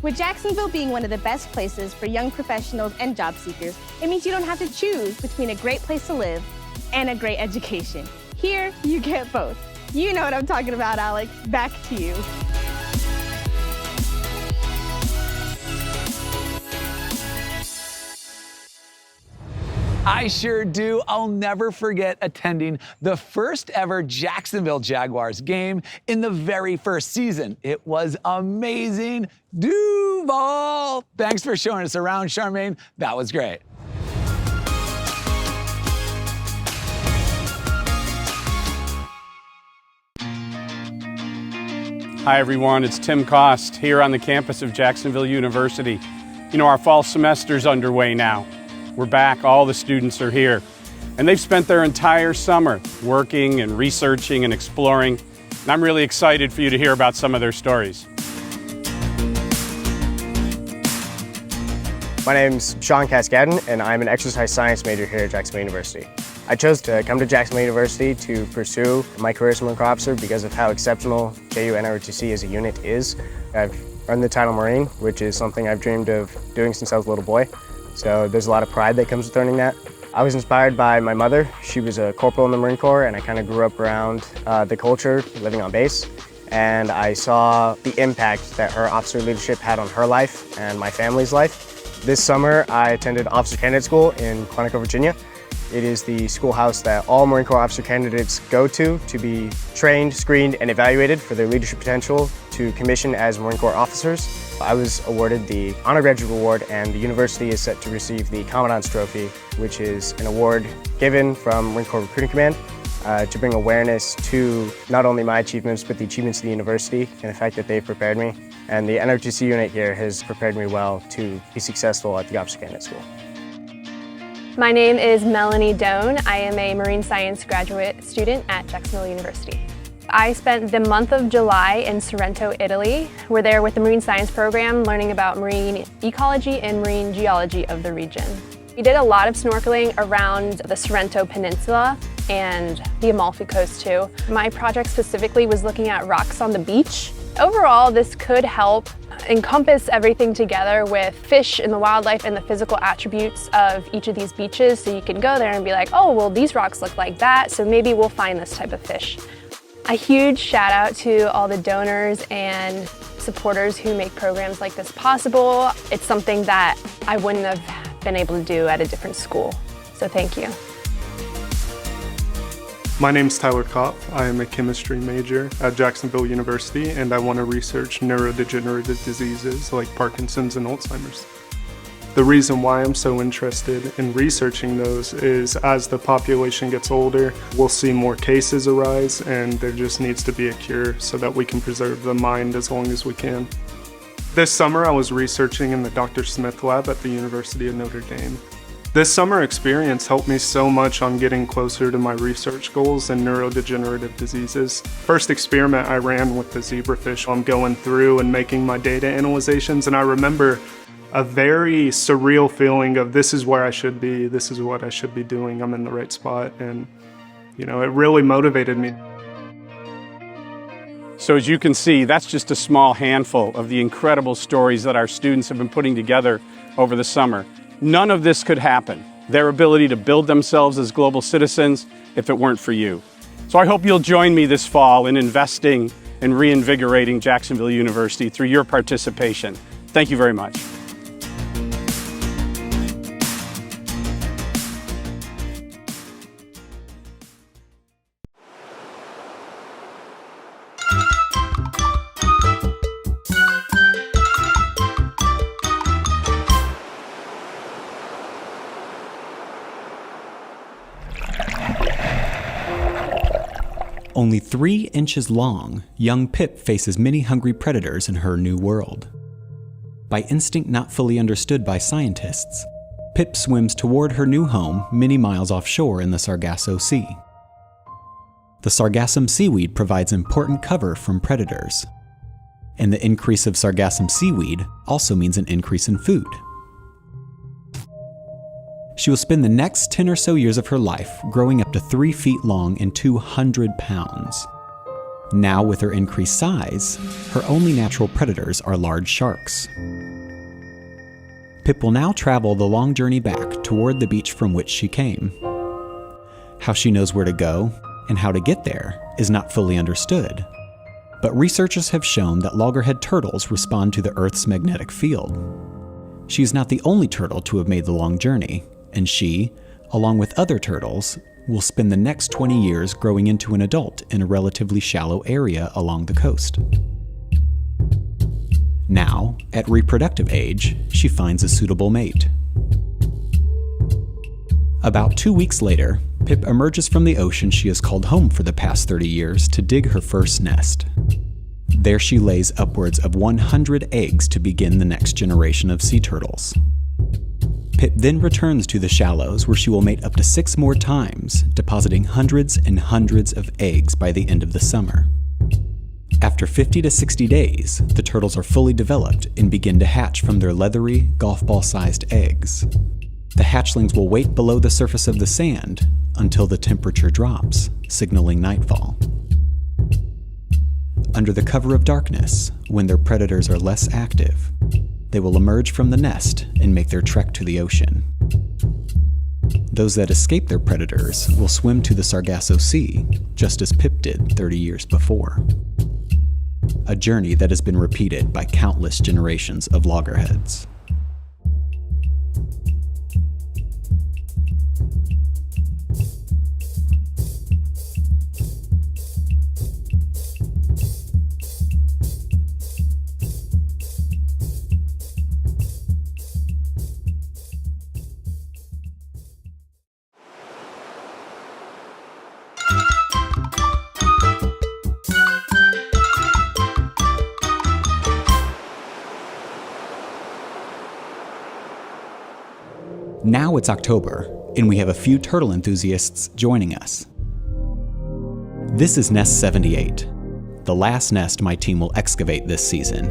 With Jacksonville being one of the best places for young professionals and job seekers, it means you don't have to choose between a great place to live and a great education. Here, you get both. You know what I'm talking about, Alex. Back to you. I sure do. I'll never forget attending the first ever Jacksonville Jaguars game in the very first season. It was amazing. Duval! Thanks for showing us around, Charmaine. That was great. Hi everyone, it's Tim Cost here on the campus of Jacksonville University. You know, our fall semester's underway now. We're back, all the students are here. And they've spent their entire summer working and researching and exploring. And I'm really excited for you to hear about some of their stories. My name's Sean Cascadden, and I'm an exercise science major here at Jacksonville University. I chose to come to Jacksonville University to pursue my career as a Marine Corps officer because of how exceptional JU NROTC as a unit is. I've earned the title Marine, which is something I've dreamed of doing since I was a little boy. So there's a lot of pride that comes with earning that. I was inspired by my mother. She was a corporal in the Marine Corps, and I kind of grew up around the culture, living on base. And I saw the impact that her officer leadership had on her life and my family's life. This summer, I attended Officer Candidate School in Quantico, Virginia. It is the schoolhouse that all Marine Corps officer candidates go to be trained, screened, and evaluated for their leadership potential to commission as Marine Corps officers. I was awarded the Honor Graduate Award, and the university is set to receive the Commandant's Trophy, which is an award given from Marine Corps Recruiting Command to bring awareness to not only my achievements, but the achievements of the university and the fact that they've prepared me. And the NROTC unit here has prepared me well to be successful at the Officer Candidate School. My name is Melanie Doan. I am a marine science graduate student at Jacksonville University. I spent the month of July in Sorrento, Italy. We're there with the marine science program, learning about marine ecology and marine geology of the region. We did a lot of snorkeling around the Sorrento Peninsula. and the Amalfi Coast too. My project specifically was looking at rocks on the beach. Overall, this could help encompass everything together with fish and the wildlife and the physical attributes of each of these beaches, so you can go there and be like, oh, well, these rocks look like that, so maybe we'll find this type of fish. A huge shout out to all the donors and supporters who make programs like this possible. It's something that I wouldn't have been able to do at a different school, so thank you. My name's Tyler Kopp. I am a chemistry major at Jacksonville University, and I want to research neurodegenerative diseases like Parkinson's and Alzheimer's. The reason why I'm so interested in researching those is as the population gets older, we'll see more cases arise, and there just needs to be a cure so that we can preserve the mind as long as we can. This summer I was researching in the Dr. Smith lab at the University of Notre Dame. This summer experience helped me so much on getting closer to my research goals in neurodegenerative diseases. First experiment I ran with the zebrafish, I'm going through and making my data analyzations, and I remember a very surreal feeling of this is where I should be, this is what I should be doing, I'm in the right spot, and it really motivated me. So as you can see, that's just a small handful of the incredible stories that our students have been putting together over the summer. None of this could happen, their ability to build themselves as global citizens, if it weren't for you. So I hope you'll join me this fall in investing and reinvigorating Jacksonville University through your participation. Thank you very much. Only 3 inches long, young Pip faces many hungry predators in her new world. By instinct not fully understood by scientists, Pip swims toward her new home many miles offshore in the Sargasso Sea. The sargassum seaweed provides important cover from predators, and the increase of sargassum seaweed also means an increase in food. She will spend the next 10 or so years of her life growing up to 3 feet long and 200 pounds. Now, with her increased size, her only natural predators are large sharks. Pip will now travel the long journey back toward the beach from which she came. How she knows where to go and how to get there is not fully understood, but researchers have shown that loggerhead turtles respond to the Earth's magnetic field. She is not the only turtle to have made the long journey, and she, along with other turtles, will spend the next 20 years growing into an adult in a relatively shallow area along the coast. Now, at reproductive age, she finds a suitable mate. About 2 weeks later, Pip emerges from the ocean she has called home for the past 30 years to dig her first nest. There she lays upwards of 100 eggs to begin the next generation of sea turtles. Pip then returns to the shallows where she will mate up to 6 more times, depositing hundreds and hundreds of eggs by the end of the summer. After 50 to 60 days, the turtles are fully developed and begin to hatch from their leathery, golf ball-sized eggs. The hatchlings will wait below the surface of the sand until the temperature drops, signaling nightfall. Under the cover of darkness, when their predators are less active, they will emerge from the nest and make their trek to the ocean. Those that escape their predators will swim to the Sargasso Sea, just as Pip did 30 years before. A journey that has been repeated by countless generations of loggerheads. Now it's October, and we have a few turtle enthusiasts joining us. This is Nest 78, the last nest my team will excavate this season.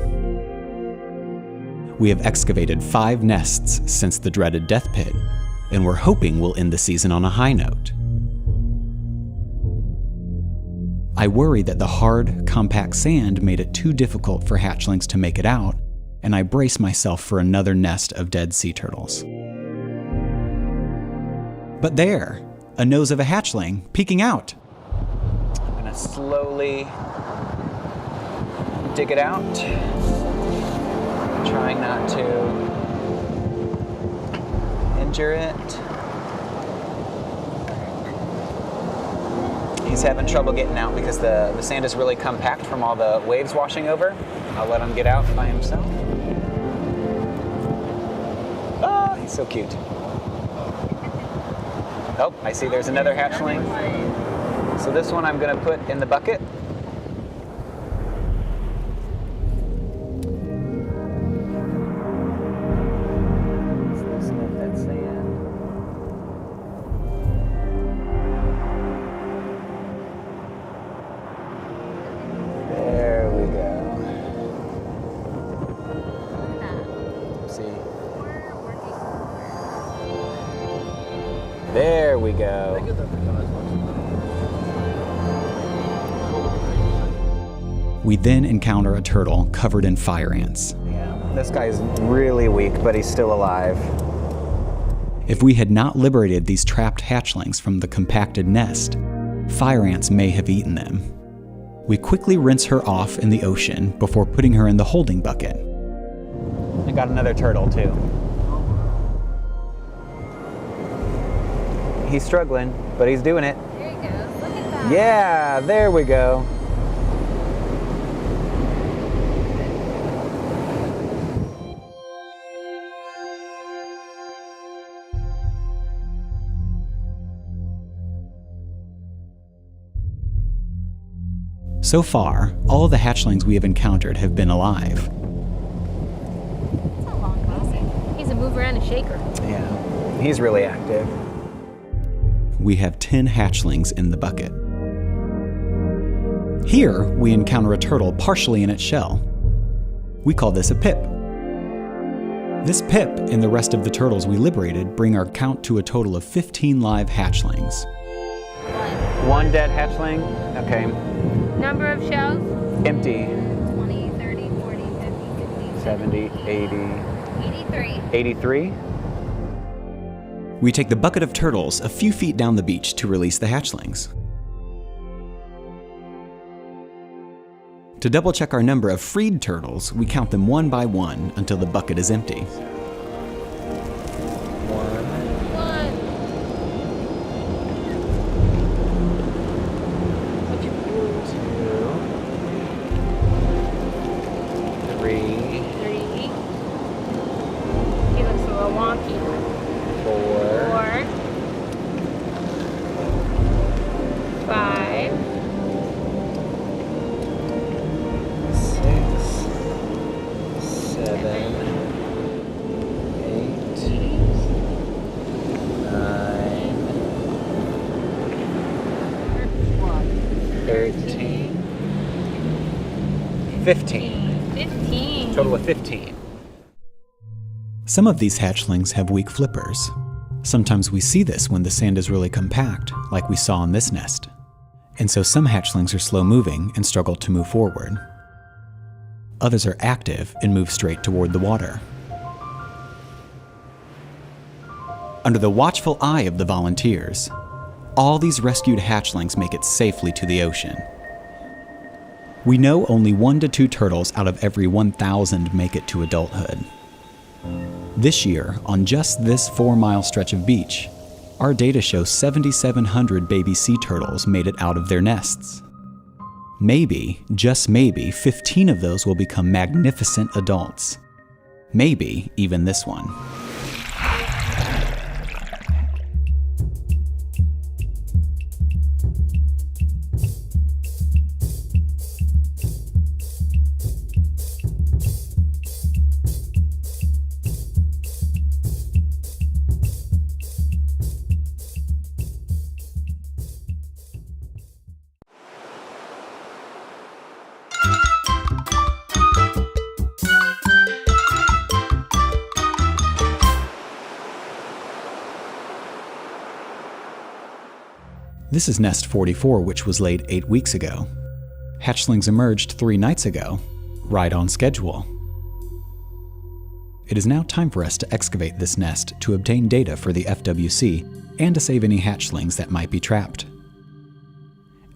We have excavated 5 nests since the dreaded death pit, and we're hoping we'll end the season on a high note. I worry that the hard, compact sand made it too difficult for hatchlings to make it out, and I brace myself for another nest of dead sea turtles. But there, a nose of a hatchling peeking out. I'm gonna slowly dig it out, trying not to injure it. He's having trouble getting out because the sand is really compact from all the waves washing over. I'll let him get out by himself. Ah, he's so cute. Oh, I see there's another hatchling. So this one I'm gonna put in the bucket. There we go. We then encounter a turtle covered in fire ants. Yeah, this guy's really weak, but he's still alive. If we had not liberated these trapped hatchlings from the compacted nest, fire ants may have eaten them. We quickly rinse her off in the ocean before putting her in the holding bucket. I got another turtle too. He's struggling, but he's doing it. There he goes. Look at that. Yeah, there we go. So far, all of the hatchlings we have encountered have been alive. That's a long crossing. He's a mover and a shaker. Yeah, he's really active. We have 10 hatchlings in the bucket. Here, we encounter a turtle partially in its shell. We call this a pip. This pip and the rest of the turtles we liberated bring our count to a total of 15 live hatchlings. One dead hatchling. Okay. Number of shells? Empty. 20, 30, 40, 50, 60, 70, 80. 83. 83. We take the bucket of turtles a few feet down the beach to release the hatchlings. To double check our number of freed turtles, we count them one by one until the bucket is empty. 15. Total of 15. Some of these hatchlings have weak flippers. Sometimes we see this when the sand is really compact, like we saw in this nest. And so some hatchlings are slow moving and struggle to move forward. Others are active and move straight toward the water. Under the watchful eye of the volunteers, all these rescued hatchlings make it safely to the ocean. We know only 1 to 2 turtles out of every 1,000 make it to adulthood. This year, on just this 4-mile stretch of beach, our data shows 7,700 baby sea turtles made it out of their nests. Maybe, just maybe, 15 of those will become magnificent adults. Maybe even this one. This is nest 44, which was laid 8 weeks ago. Hatchlings emerged 3 nights ago, right on schedule. It is now time for us to excavate this nest to obtain data for the FWC and to save any hatchlings that might be trapped.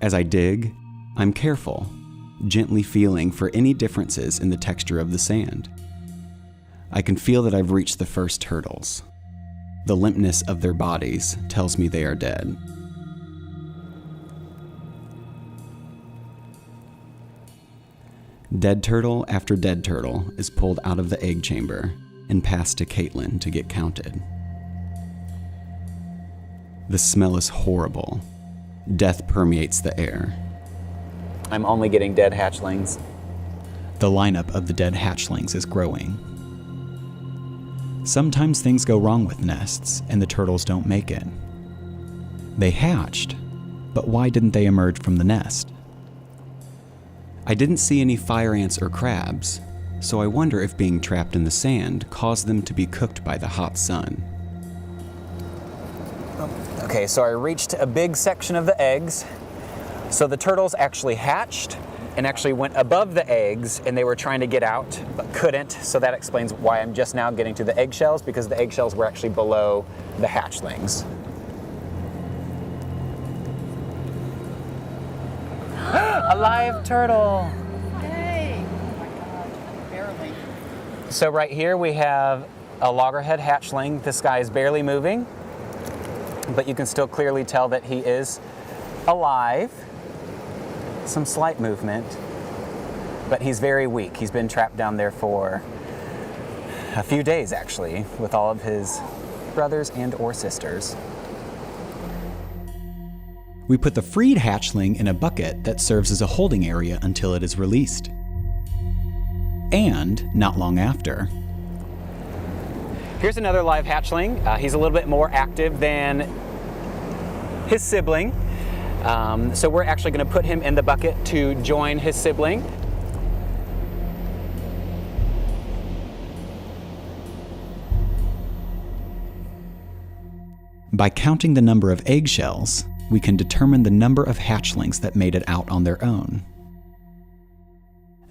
As I dig, I'm careful, gently feeling for any differences in the texture of the sand. I can feel that I've reached the first turtles. The limpness of their bodies tells me they are dead. Dead turtle after dead turtle is pulled out of the egg chamber and passed to Caitlin to get counted. The smell is horrible. Death permeates the air. I'm only getting dead hatchlings. The lineup of the dead hatchlings is growing. Sometimes things go wrong with nests and the turtles don't make it. They hatched, but why didn't they emerge from the nest? I didn't see any fire ants or crabs, so I wonder if being trapped in the sand caused them to be cooked by the hot sun. Okay, so I reached a big section of the eggs. So the turtles actually hatched and actually went above the eggs, and they were trying to get out but couldn't. So that explains why I'm just now getting to the eggshells, because the eggshells were actually below the hatchlings. A live turtle. Hey! Oh my God, barely. So right here we have a loggerhead hatchling. This guy is barely moving, but you can still clearly tell that he is alive. Some slight movement, but he's very weak. He's been trapped down there for a few days, actually, with all of his brothers and or sisters. We put the freed hatchling in a bucket that serves as a holding area until it is released. And not long after, here's another live hatchling. He's a little bit more active than his sibling. So we're actually going to put him in the bucket to join his sibling. By counting the number of eggshells, we can determine the number of hatchlings that made it out on their own.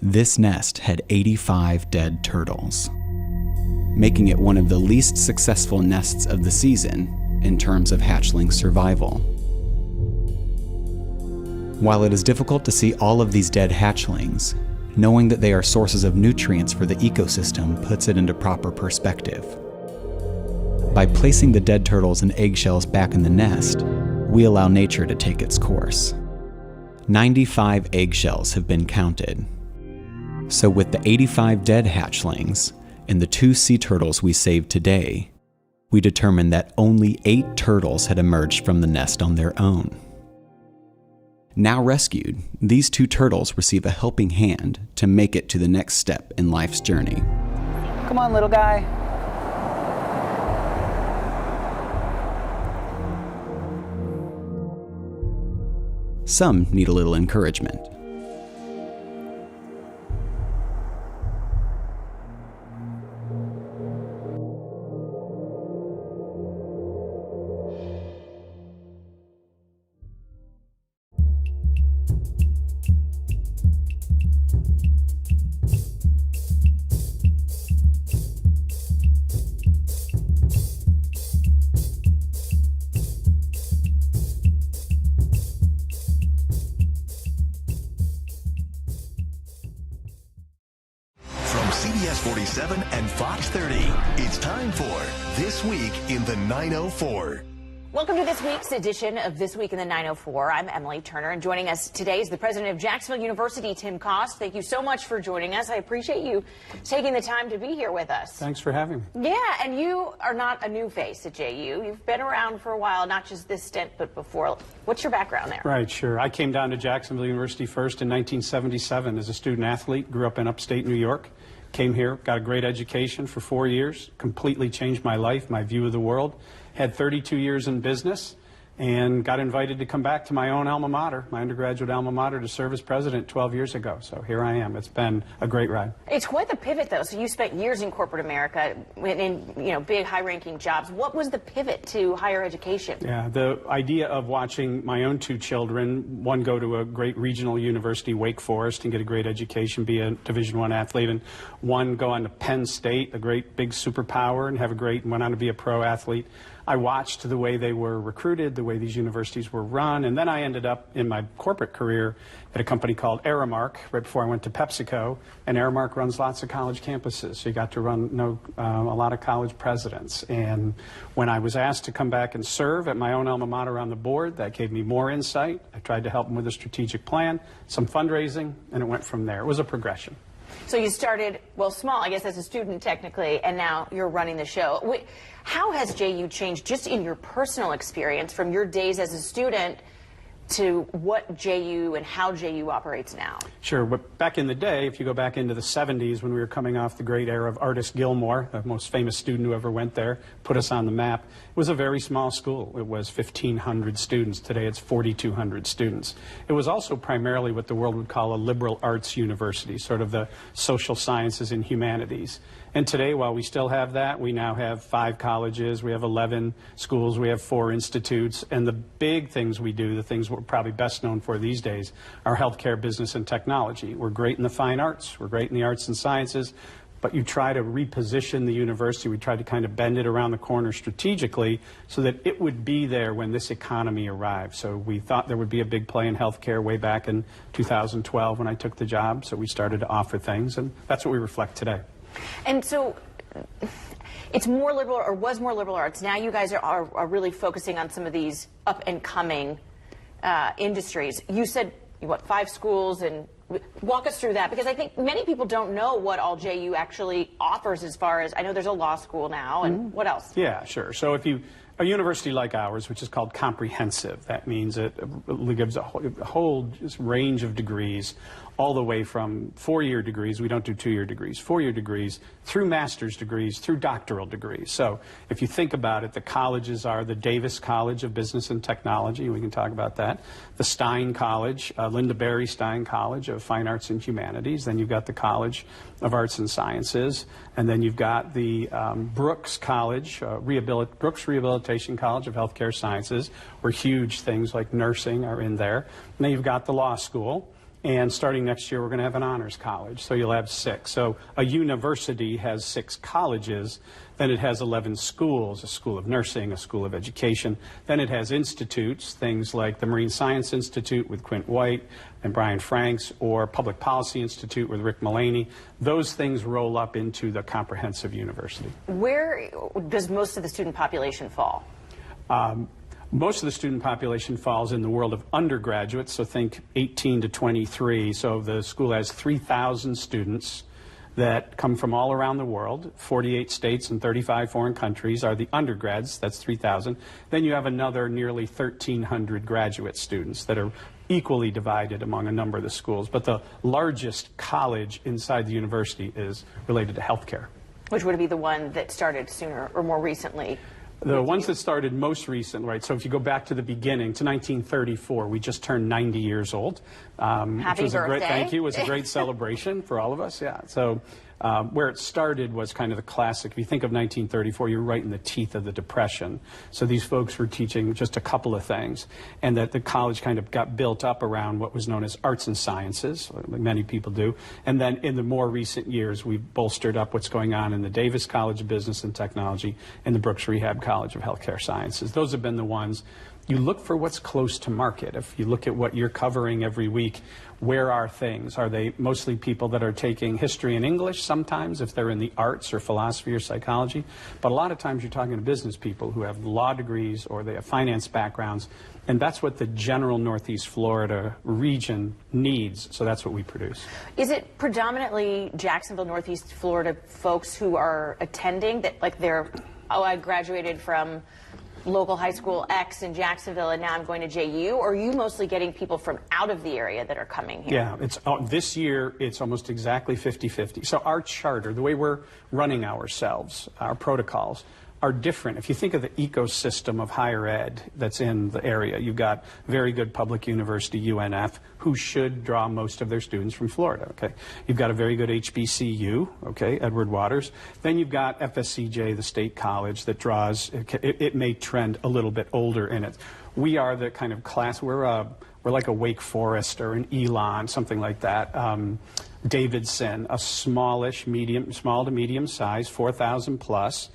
This nest had 85 dead turtles, making it one of the least successful nests of the season in terms of hatchling survival. While it is difficult to see all of these dead hatchlings, knowing that they are sources of nutrients for the ecosystem puts it into proper perspective. By placing the dead turtles and eggshells back in the nest, we allow nature to take its course. 95 eggshells have been counted. So with the 85 dead hatchlings and the 2 sea turtles we saved today, we determined that only 8 turtles had emerged from the nest on their own. Now rescued, these 2 turtles receive a helping hand to make it to the next step in life's journey. Come on, little guy. Some need a little encouragement. CBS 47 and Fox 30. It's time for This Week in the 904. Welcome to this week's edition of This Week in the 904. I'm Emily Turner, and joining us today is the president of Jacksonville University, Tim Kost. Thank you so much for joining us. I appreciate you taking the time to be here with us. Thanks for having me. Yeah, and you are not a new face at JU. You've been around for a while, not just this stint, but before. What's your background there? Right, sure. I came down to Jacksonville University first in 1977 as a student athlete, grew up in upstate New York. Came here, got a great education for 4 years, completely changed my life, my view of the world. Had 32 years in business, and got invited to come back to my own alma mater, my undergraduate alma mater, to serve as president 12 years ago. So here I am. It's been a great ride. It's quite the pivot, though. So you spent years in corporate America in big, high-ranking jobs. What was the pivot to higher education? Yeah, the idea of watching my own two children, one go to a great regional university, Wake Forest, and get a great education, be a Division I athlete, and one go on to Penn State, a great big superpower, and went on to be a pro athlete. I watched the way they were recruited, the way these universities were run, and then I ended up in my corporate career at a company called Aramark right before I went to PepsiCo, and Aramark runs lots of college campuses, so you got to know a lot of college presidents. And when I was asked to come back and serve at my own alma mater on the board, that gave me more insight. I tried to help them with a strategic plan, some fundraising, and it went from there. It was a progression. So you started, well, small, I guess, as a student technically, and now you're running the show. How has JU changed just in your personal experience from your days as a student to what JU and how JU operates now? Sure, but back in the day, if you go back into the 70s when we were coming off the great era of Artis Gilmore, the most famous student who ever went there, put us on the map, it was a very small school. It was 1,500 students. Today it's 4,200 students. It was also primarily what the world would call a liberal arts university, sort of the social sciences and humanities. And today, while we still have that, we now have 5 colleges, we have 11 schools, we have 4 institutes, and the big things we do, the things we're probably best known for these days, are healthcare, business, and technology. We're great in the fine arts, we're great in the arts and sciences, but you try to reposition the university, we try to kind of bend it around the corner strategically so that it would be there when this economy arrived. So we thought there would be a big play in healthcare way back in 2012 when I took the job, so we started to offer things, and that's what we reflect today. And so it's more liberal, or was more liberal arts. Now you guys are really focusing on some of these up-and-coming industries. You said, 5 schools, and walk us through that, because I think many people don't know what all JU actually offers as far as, I know there's a law school now, and what else? Yeah, sure. So if a university like ours, which is called comprehensive, that means it gives a whole range of degrees, all the way from 4-year degrees, we don't do 2-year degrees, 4-year degrees, through master's degrees, through doctoral degrees. So if you think about it, the colleges are the Davis College of Business and Technology, we can talk about that, the Stein College, Linda Berry Stein College of Fine Arts and Humanities, then you've got the College of Arts and Sciences, and then you've got the Brooks College, Brooks Rehabilitation College of Healthcare Sciences, where huge things like nursing are in there. And then you've got the law school. And starting next year, we're going to have an honors college, so you'll have 6. So a university has 6 colleges, then it has 11 schools, a school of nursing, a school of education. Then it has institutes, things like the Marine Science Institute with Quint White and Brian Franks, or Public Policy Institute with Rick Mullaney. Those things roll up into the comprehensive university. Where does most of the student population fall? Most of the student population falls in the world of undergraduates, so think 18 to 23. So the school has 3,000 students that come from all around the world. 48 states and 35 foreign countries are the undergrads, that's 3,000. Then you have another nearly 1,300 graduate students that are equally divided among a number of the schools. But the largest college inside the university is related to healthcare. Which would be the one that started sooner or more recently? The ones that started most recent, right, so if you go back to the beginning, to 1934, we just turned 90 years old. Happy which was birthday. A great, thank you. It was a great celebration for all of us, yeah. So where it started was kind of the classic. If you think of 1934, you're right in the teeth of the Depression. So these folks were teaching just a couple of things, and that the college kind of got built up around what was known as arts and sciences, like many people do. And then in the more recent years, we've bolstered up what's going on in the Davis College of Business and Technology and the Brooks Rehab College of Healthcare Sciences. Those have been the ones. You look for what's close to market. If you look at what you're covering every week, where are things? Are they mostly people that are taking history and English sometimes, if they're in the arts or philosophy or psychology? But a lot of times you're talking to business people who have law degrees or they have finance backgrounds, and that's what the general Northeast Florida region needs, so that's what we produce. Is it predominantly Jacksonville, Northeast Florida folks who are attending, that like they're, oh, I graduated from local high school X in Jacksonville and now I'm going to JU, or are you mostly getting people from out of the area that are coming here? Yeah, it's this year it's almost exactly 50-50. So our charter, the way we're running ourselves, our protocols, are different. If you think of the ecosystem of higher ed that's in the area, you've got very good public university, UNF, who should draw most of their students from Florida, okay? You've got a very good HBCU, okay, Edward Waters. Then you've got FSCJ, the state college, that draws, it may trend a little bit older in it. We are the kind of class, we're like a Wake Forest or an Elon, something like that. Davidson, a small to medium size, 4,000 plus.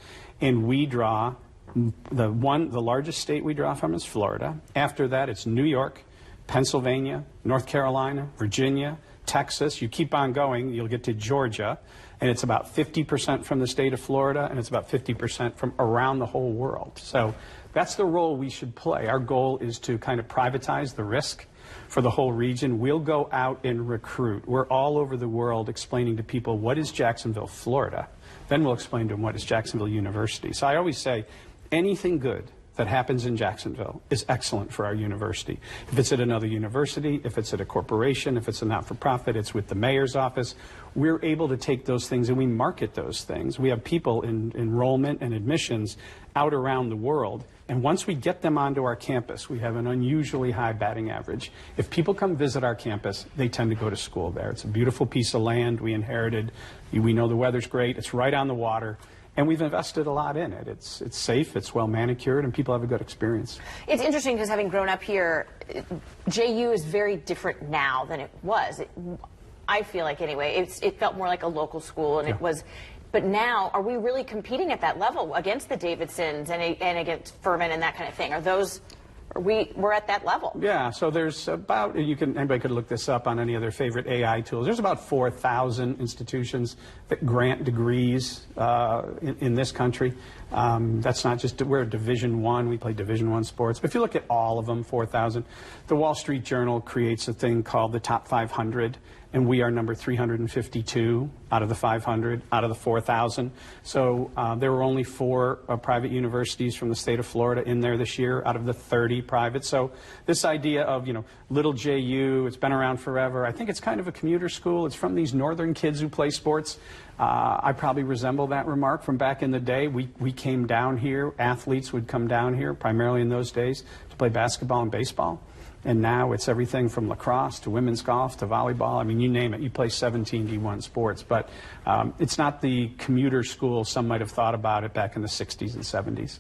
And we draw, the largest state we draw from is Florida. After that, it's New York, Pennsylvania, North Carolina, Virginia, Texas. You keep on going, you'll get to Georgia. And it's about 50% from the state of Florida, and it's about 50% from around the whole world. So that's the role we should play. Our goal is to kind of privatize the risk for the whole region. We'll go out and recruit. We're all over the world explaining to people what is Jacksonville, Florida. Then we'll explain to them what is Jacksonville University. So I always say anything good that happens in Jacksonville is excellent for our university. If it's at another university, if it's at a corporation, if it's a not-for-profit, it's with the mayor's office, we're able to take those things and we market those things. We have people in enrollment and admissions out around the world. And once we get them onto our campus, we have an unusually high batting average. If people come visit our campus, they tend to go to school there. It's a beautiful piece of land we inherited. We know the weather's great. It's right on the water. And we've invested a lot in it. It's safe, it's well manicured, and people have a good experience. It's interesting because having grown up here, JU is very different now than it was. I feel like anyway, it felt more like a local school, and it was. But now, are we really competing at that level against the Davidsons and against Furman and that kind of thing? Are those? We're at that level. Yeah, so there's about, anybody could look this up on any of their favorite AI tools. There's about 4,000 institutions that grant degrees in this country. That's not just, we're Division I, we play Division I sports. But if you look at all of them, 4,000, the Wall Street Journal creates a thing called the Top 500. And we are number 352 out of the 500, out of the 4,000. So there were only 4 private universities from the state of Florida in there this year out of the 30 private. So this idea of, little JU, it's been around forever. I think it's kind of a commuter school. It's from these northern kids who play sports. I probably resemble that remark from back in the day. We came down here, athletes would come down here, primarily in those days, to play basketball and baseball. And now it's everything from lacrosse to women's golf to volleyball. I mean, you name it. You play 17 D1 sports. But it's not the commuter school some might have thought about it back in the 60s and 70s.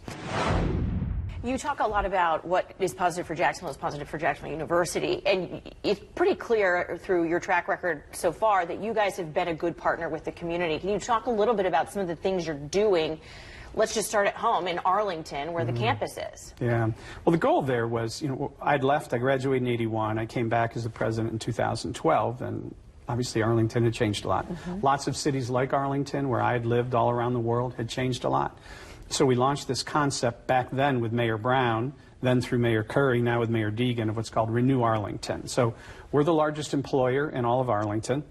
You talk a lot about what is positive for Jacksonville is positive for Jacksonville University. And it's pretty clear through your track record so far that you guys have been a good partner with the community. Can you talk a little bit about some of the things you're doing? Let's just start at home in Arlington, where the campus is. Yeah. Well, the goal there was, I'd left. I graduated in '81. I came back as the president in 2012, and obviously Arlington had changed a lot. Lots of cities like Arlington, where I had lived all around the world, had changed a lot. So we launched this concept back then with Mayor Brown, then through Mayor Curry, now with Mayor Deegan, of what's called Renew Arlington. So we're the largest employer in all of Arlington.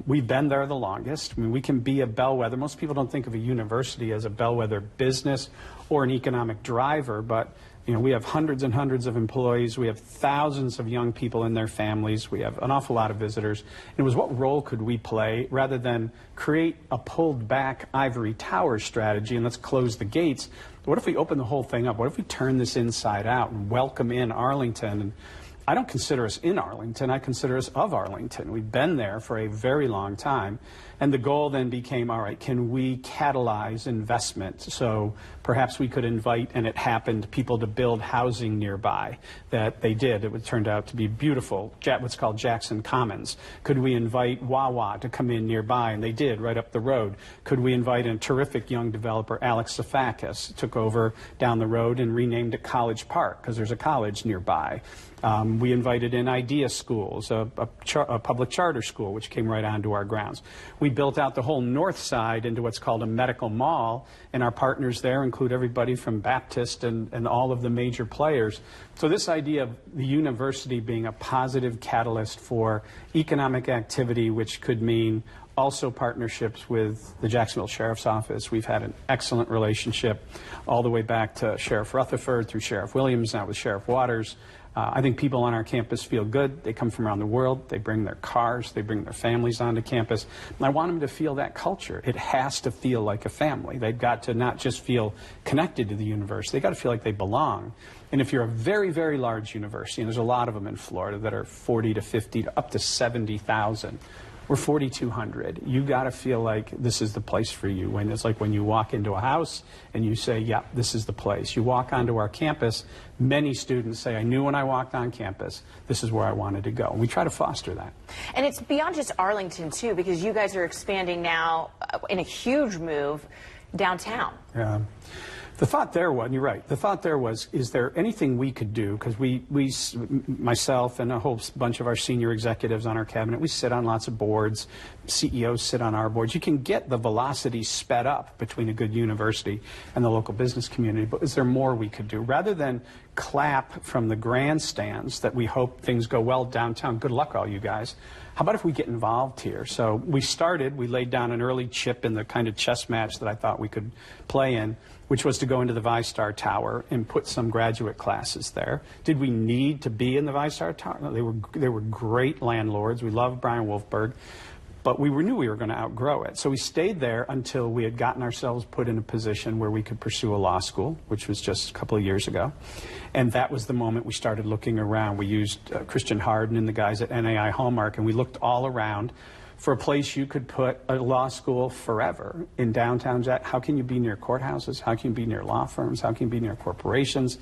We've been there the longest. I mean, we can be a bellwether. Most people don't think of a university as a bellwether business or an economic driver, but we have hundreds and hundreds of employees. We have thousands of young people and their families. We have an awful lot of visitors. And it was what role could we play rather than create a pulled back ivory tower strategy and let's close the gates. What if we open the whole thing up? What if we turn this inside out and welcome in Arlington? And I don't consider us in Arlington, I consider us of Arlington. We've been there for a very long time. And the goal then became, all right, can we catalyze investment? So perhaps we could invite, and it happened, people to build housing nearby. That they did. It turned out to be beautiful, what's called Jackson Commons. Could we invite Wawa to come in nearby? And they did, right up the road. Could we invite a terrific young developer, Alex Safakis, took over down the road and renamed it College Park, because there's a college nearby. We invited in Idea Schools, a public charter school, which came right onto our grounds. We built out the whole north side into what's called a medical mall, and our partners there include everybody from Baptist and all of the major players. So this idea of the university being a positive catalyst for economic activity, which could mean also partnerships with the Jacksonville Sheriff's Office. We've had an excellent relationship all the way back to Sheriff Rutherford through Sheriff Williams, now with Sheriff Waters. I think people on our campus feel good. They come from around the world. They bring their cars. They bring their families onto campus. And I want them to feel that culture. It has to feel like a family. They've got to not just feel connected to the university. They've got to feel like they belong. And if you're a very, very large university, and there's a lot of them in Florida that are 40 to 50 to up to 70,000, we're 4,200. You got to feel like this is the place for you. When it's like when you walk into a house and you say, yeah, this is the place. You walk onto our campus, many students say, I knew when I walked on campus, this is where I wanted to go. We try to foster that. And it's beyond just Arlington, too, because you guys are expanding now in a huge move downtown. Yeah. The thought there was, you're right, the thought there was, is there anything we could do? Because myself and a whole bunch of our senior executives on our cabinet, we sit on lots of boards, CEOs sit on our boards. You can get the velocity sped up between a good university and the local business community, but is there more we could do? Rather than clap from the grandstands that we hope things go well downtown, good luck all you guys, how about if we get involved here? So we laid down an early chip in the kind of chess match that I thought we could play in, which was to go into the VyStar Tower and put some graduate classes there. Did we need to be in the VyStar Tower? No, they were great landlords. We loved Brian Wolfberg, but we knew we were going to outgrow it. So we stayed there until we had gotten ourselves put in a position where we could pursue a law school, which was just a couple of years ago. And that was the moment we started looking around. We used Christian Harden and the guys at NAI Hallmark, and we looked all around for a place you could put a law school forever in downtown Jacksonville. How can you be near courthouses? How can you be near law firms? How can you be near corporations?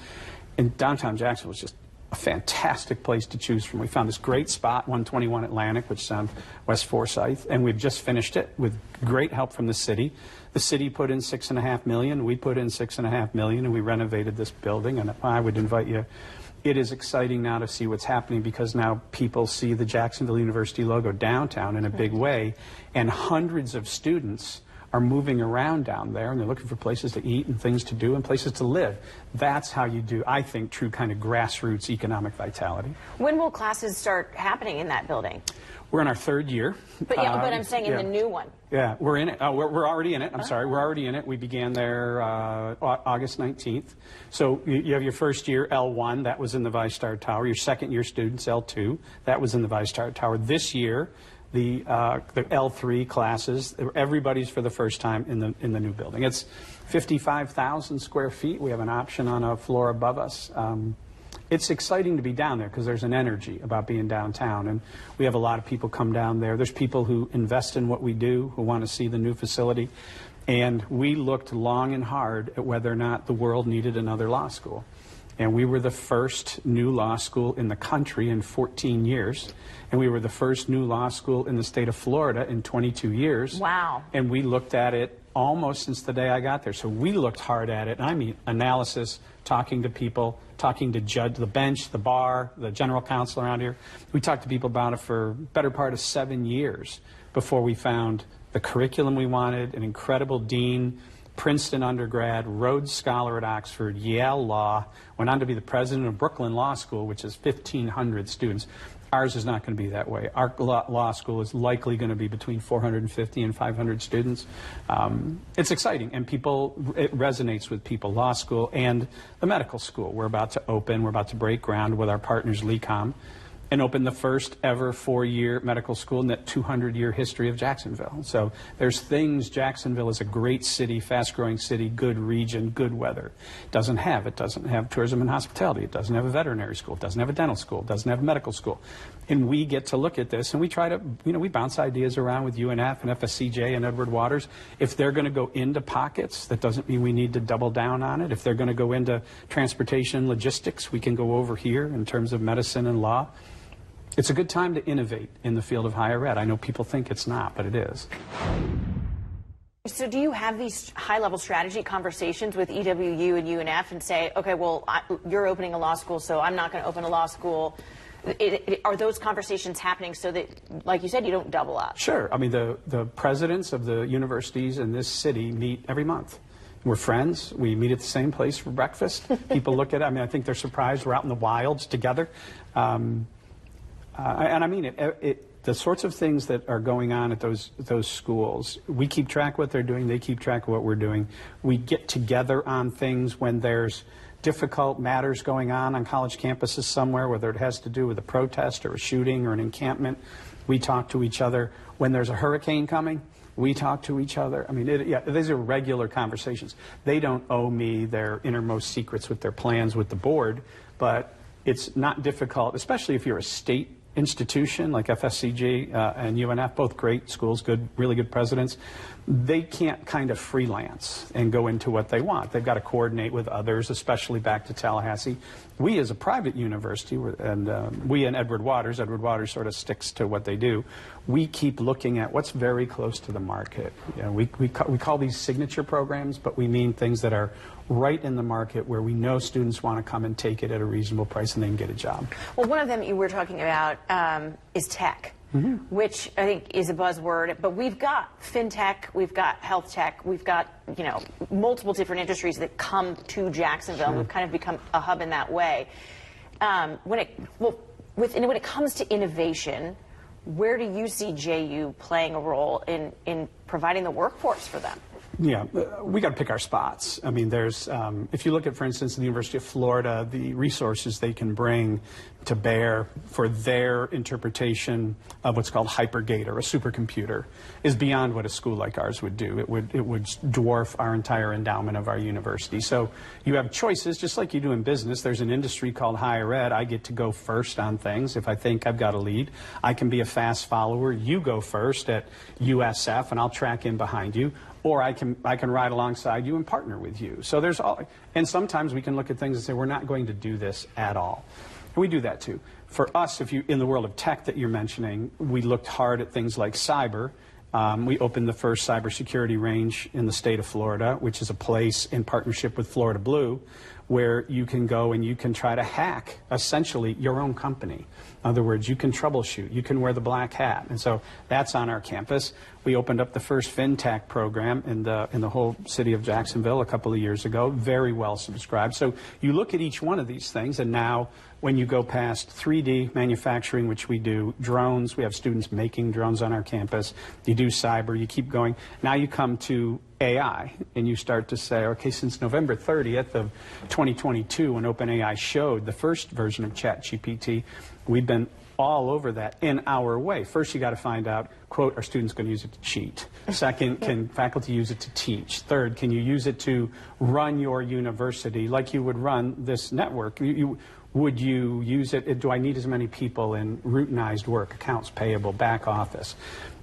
And downtown Jacksonville was just a fantastic place to choose from. We found this great spot, 121 Atlantic, which is on West Forsyth, and we've just finished it with great help from the city. The city put in $6.5 million. We put in $6.5 million, and we renovated this building. And I would invite you. It is exciting now to see what's happening because now people see the Jacksonville University logo downtown in a big way, and hundreds of students are moving around down there, and they're looking for places to eat and things to do and places to live. That's how you do, I think, true kind of grassroots economic vitality. When will classes start happening in that building? We're in our third year. But yeah, but I'm saying in the new one. Yeah, we're in it. We're already in it. I'm sorry, we're already in it. We began there August 19th. So you have your first year, L1, that was in the VyStar Tower. Your second year students, L2, that was in the VyStar Tower. This year, the L3 classes, everybody's for the first time in the new building. It's 55,000 square feet. We have an option on a floor above us. It's exciting to be down there because there's an energy about being downtown, and we have a lot of people come down there. There's people who invest in what we do, who want to see the new facility, and we looked long and hard at whether or not the world needed another law school. And we were the first new law school in the country in 14 years, and we were the first new law school in the state of Florida in 22 years. Wow. And we looked at it almost since the day I got there. So we looked hard at it. I mean, analysis, talking to people, talking to the bench, the bar, the general counsel around here. We talked to people about it for the better part of 7 years before we found the curriculum we wanted, an incredible dean, Princeton undergrad, Rhodes Scholar at Oxford, Yale Law, went on to be the president of Brooklyn Law School, which is 1,500 students. Ours is not going to be that way. Our law school is likely going to be between 450 and 500 students. It's exciting, and it resonates with people, law school and the medical school. We're about to break ground with our partners, LECOM, and open the first ever 4-year medical school in that 200-year history of Jacksonville. So there's things. Jacksonville is a great city, fast-growing city, good region, good weather. It doesn't have tourism and hospitality. It doesn't have a veterinary school. It doesn't have a dental school. It doesn't have a medical school. And we get to look at this, and we try to, we bounce ideas around with UNF and FSCJ and Edward Waters. If they're going to go into pockets, that doesn't mean we need to double down on it. If they're going to go into transportation, logistics, we can go over here in terms of medicine and law. It's a good time to innovate in the field of higher ed. I know people think it's not, but it is. So do you have these high-level strategy conversations with EWU and UNF and say, okay, well, you're opening a law school, so I'm not going to open a law school? Are those conversations happening so that, like you said, you don't double up? Sure. I mean, the presidents of the universities in this city meet every month. We're friends. We meet at the same place for breakfast. People look at it. I mean, I think they're surprised we're out in the wilds together. And I mean it. the sorts of things that are going on at those schools, we keep track of what they're doing, they keep track of what we're doing. We get together on things when there's difficult matters going on college campuses somewhere, whether it has to do with a protest or a shooting or an encampment. We talk to each other. When there's a hurricane coming, we talk to each other. I mean, these are regular conversations. They don't owe me their innermost secrets with their plans with the board, but it's not difficult, especially if you're a state institution like FSCG and UNF, both great schools, really good presidents. They can't kind of freelance and go into what they want. They've got to coordinate with others, especially back to Tallahassee. We as a private university, and we and Edward Waters sort of sticks to what they do, we keep looking at what's very close to the market. You know, we call these signature programs, but we mean things that are right in the market where we know students want to come and take it at a reasonable price and they can get a job. Well, one of them you were talking about is tech. Mm-hmm. Which I think is a buzzword, but we've got fintech, we've got health tech, we've got, you know, multiple different industries that come to Jacksonville. Sure. We've kind of become a hub in that way. When it comes to innovation, where do you see JU playing a role in providing the workforce for them? Yeah, we got to pick our spots. I mean, there's, if you look at, for instance, the University of Florida, the resources they can bring to bear for their interpretation of what's called Hypergate or a supercomputer is beyond what a school like ours would do. It would dwarf our entire endowment of our university. So you have choices, just like you do in business. There's an industry called higher ed. I get to go first on things if I think I've got a lead. I can be a fast follower. You go first at USF, and I'll track in behind you. Or I can ride alongside you and partner with you. So there's all, and sometimes we can look at things and say, we're not going to do this at all. And we do that too. For us, if you, in the world of tech that you're mentioning, we looked hard at things like cyber. We opened the first cybersecurity range in the state of Florida, which is a place in partnership with Florida Blue, where you can go and you can try to hack, essentially, your own company. In other words, you can troubleshoot, you can wear the black hat. And so that's on our campus. We opened up the first FinTech program in the whole city of Jacksonville a couple of years ago, very well subscribed. So you look at each one of these things, and now when you go past 3D manufacturing, which we do, drones, we have students making drones on our campus, you do cyber, you keep going. Now you come to AI, and you start to say, okay, since November 30th of 2022, when OpenAI showed the first version of ChatGPT, we've been all over that in our way. First, you got to find out, quote, are students going to use it to cheat? Second, can faculty use it to teach? Third, can you use it to run your university like you would run this network? Would you use it? Do I need as many people in routinized work, accounts payable, back office?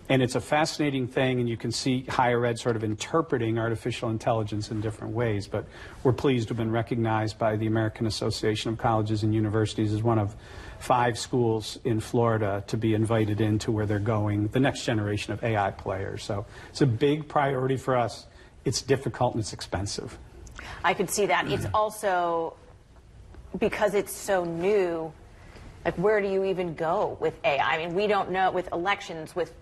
And it's a fascinating thing, and you can see higher ed sort of interpreting artificial intelligence in different ways. But we're pleased to have been recognized by the American Association of Colleges and Universities as one of 5 schools in Florida to be invited into where they're going, the next generation of AI players. So it's a big priority for us. It's difficult and it's expensive. I could see that. It's also, because it's so new, like, where do you even go with AI? I mean, we don't know, with elections, with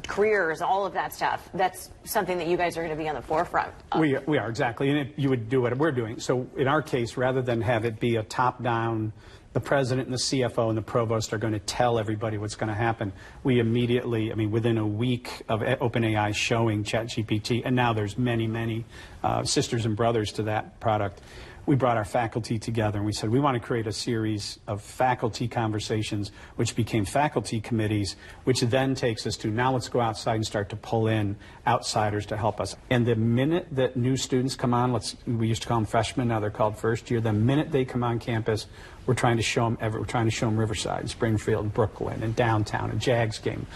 careers, all of that stuff. That's something that you guys are going to be on the forefront of. We are, exactly. And you would do what we're doing. So in our case, rather than have it be a top-down, the president and the CFO and the provost are going to tell everybody what's going to happen, we immediately, I mean, within a week of OpenAI showing ChatGPT, and now there's many, many sisters and brothers to that product, we brought our faculty together and we said, we want to create a series of faculty conversations, which became faculty committees, which then takes us to, now let's go outside and start to pull in outsiders to help us. And the minute that new students come on, we used to call them freshmen, now they're called first year, the minute they come on campus, we're trying to show them Riverside, Springfield, Brooklyn, and downtown, a Jags game,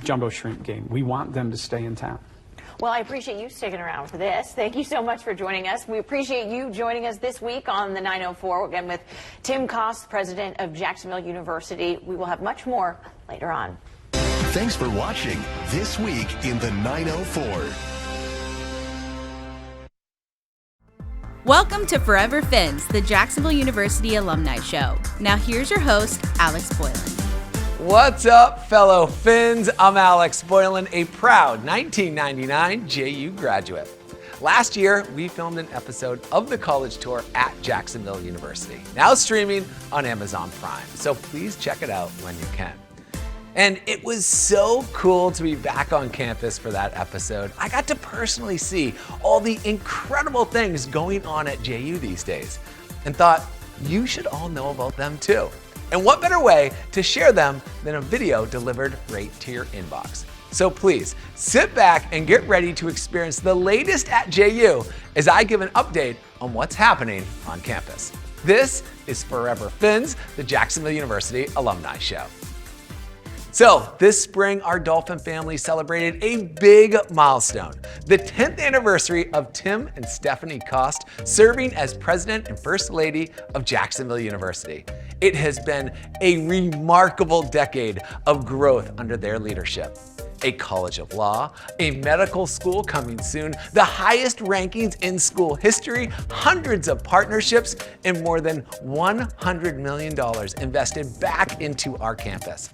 Jumbo Shrimp game. We want them to stay in town. Well, I appreciate you sticking around for this. Thank you so much for joining us. We appreciate you joining us this week on the 904, again with Tim Koss, president of Jacksonville University. We will have much more later on. Thanks for watching This Week in the 904. Welcome to Forever Fins, the Jacksonville University Alumni Show. Now here's your host, Alex Boylan. What's up, fellow Fins? I'm Alex Boylan, a proud 1999 JU graduate. Last year, we filmed an episode of the college tour at Jacksonville University, now streaming on Amazon Prime, so please check it out when you can. And it was so cool to be back on campus for that episode. I got to personally see all the incredible things going on at JU these days and thought you should all know about them too. And what better way to share them than a video delivered right to your inbox? So please sit back and get ready to experience the latest at JU as I give an update on what's happening on campus. This is Forever Fins, the Jacksonville University Alumni Show. So this spring, our Dolphin family celebrated a big milestone, the 10th anniversary of Tim and Stephanie Cost serving as President and First Lady of Jacksonville University. It has been a remarkable decade of growth under their leadership. A College of Law, a medical school coming soon, the highest rankings in school history, hundreds of partnerships, and more than $100 million invested back into our campus.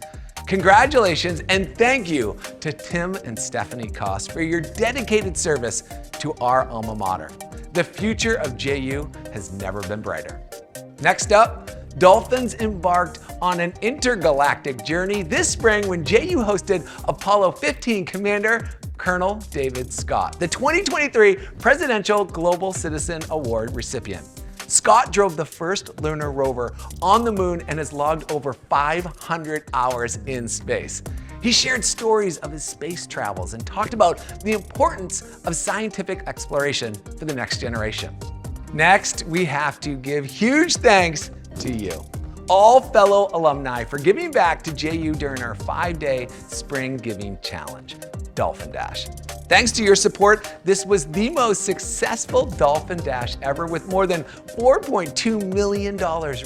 Congratulations and thank you to Tim and Stephanie Cost for your dedicated service to our alma mater. The future of JU has never been brighter. Next up, Dolphins embarked on an intergalactic journey this spring when JU hosted Apollo 15 Commander Colonel David Scott, the 2023 Presidential Global Citizen Award recipient. Scott drove the first lunar rover on the moon and has logged over 500 hours in space. He shared stories of his space travels and talked about the importance of scientific exploration for the next generation. Next, we have to give huge thanks to you, all fellow alumni, for giving back to JU during our 5-day Spring Giving Challenge, Dolphin Dash. Thanks to your support, this was the most successful Dolphin Dash ever, with more than $4.2 million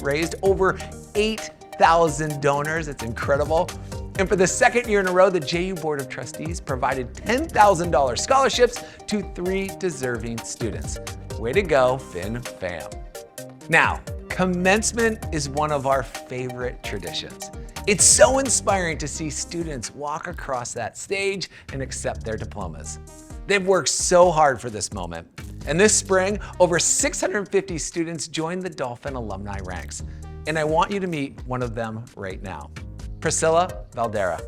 raised, over 8,000 donors. It's incredible. And for the second year in a row, the JU Board of Trustees provided $10,000 scholarships to 3 deserving students. Way to go, Fin Fam. Now, commencement is one of our favorite traditions. It's so inspiring to see students walk across that stage and accept their diplomas. They've worked so hard for this moment. And this spring, over 650 students joined the Dolphin alumni ranks. And I want you to meet one of them right now. Priscilla Valdera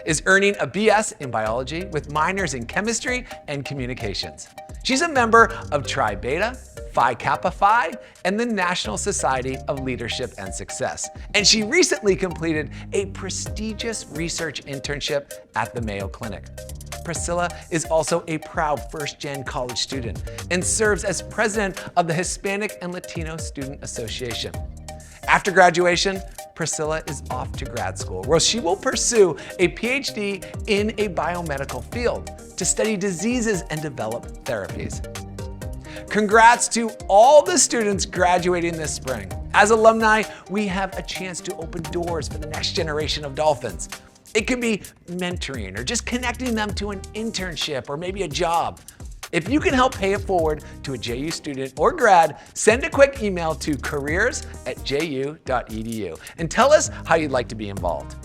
is earning a BS in biology with minors in chemistry and communications. She's a member of Tri Beta, Phi Kappa Phi, and the National Society of Leadership and Success. And she recently completed a prestigious research internship at the Mayo Clinic. Priscilla is also a proud first-gen college student and serves as president of the Hispanic and Latino Student Association. After graduation, Priscilla is off to grad school, where she will pursue a PhD in a biomedical field to study diseases and develop therapies. Congrats to all the students graduating this spring. As alumni, we have a chance to open doors for the next generation of Dolphins. It could be mentoring or just connecting them to an internship or maybe a job. If you can help pay it forward to a JU student or grad, send a quick email to careers@ju.edu and tell us how you'd like to be involved.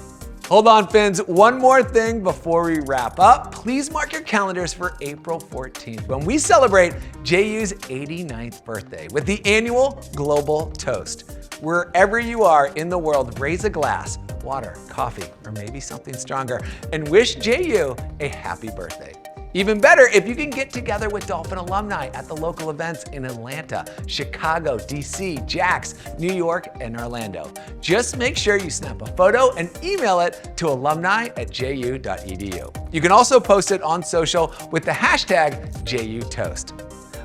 Hold on, Fins, one more thing before we wrap up. Please mark your calendars for April 14th when we celebrate JU's 89th birthday with the annual Global Toast. Wherever you are in the world, raise a glass, water, coffee, or maybe something stronger, and wish JU a happy birthday. Even better if you can get together with Dolphin alumni at the local events in Atlanta, Chicago, DC, Jax, New York, and Orlando. Just make sure you snap a photo and email it to alumni@ju.edu. You can also post it on social with the hashtag JUToast.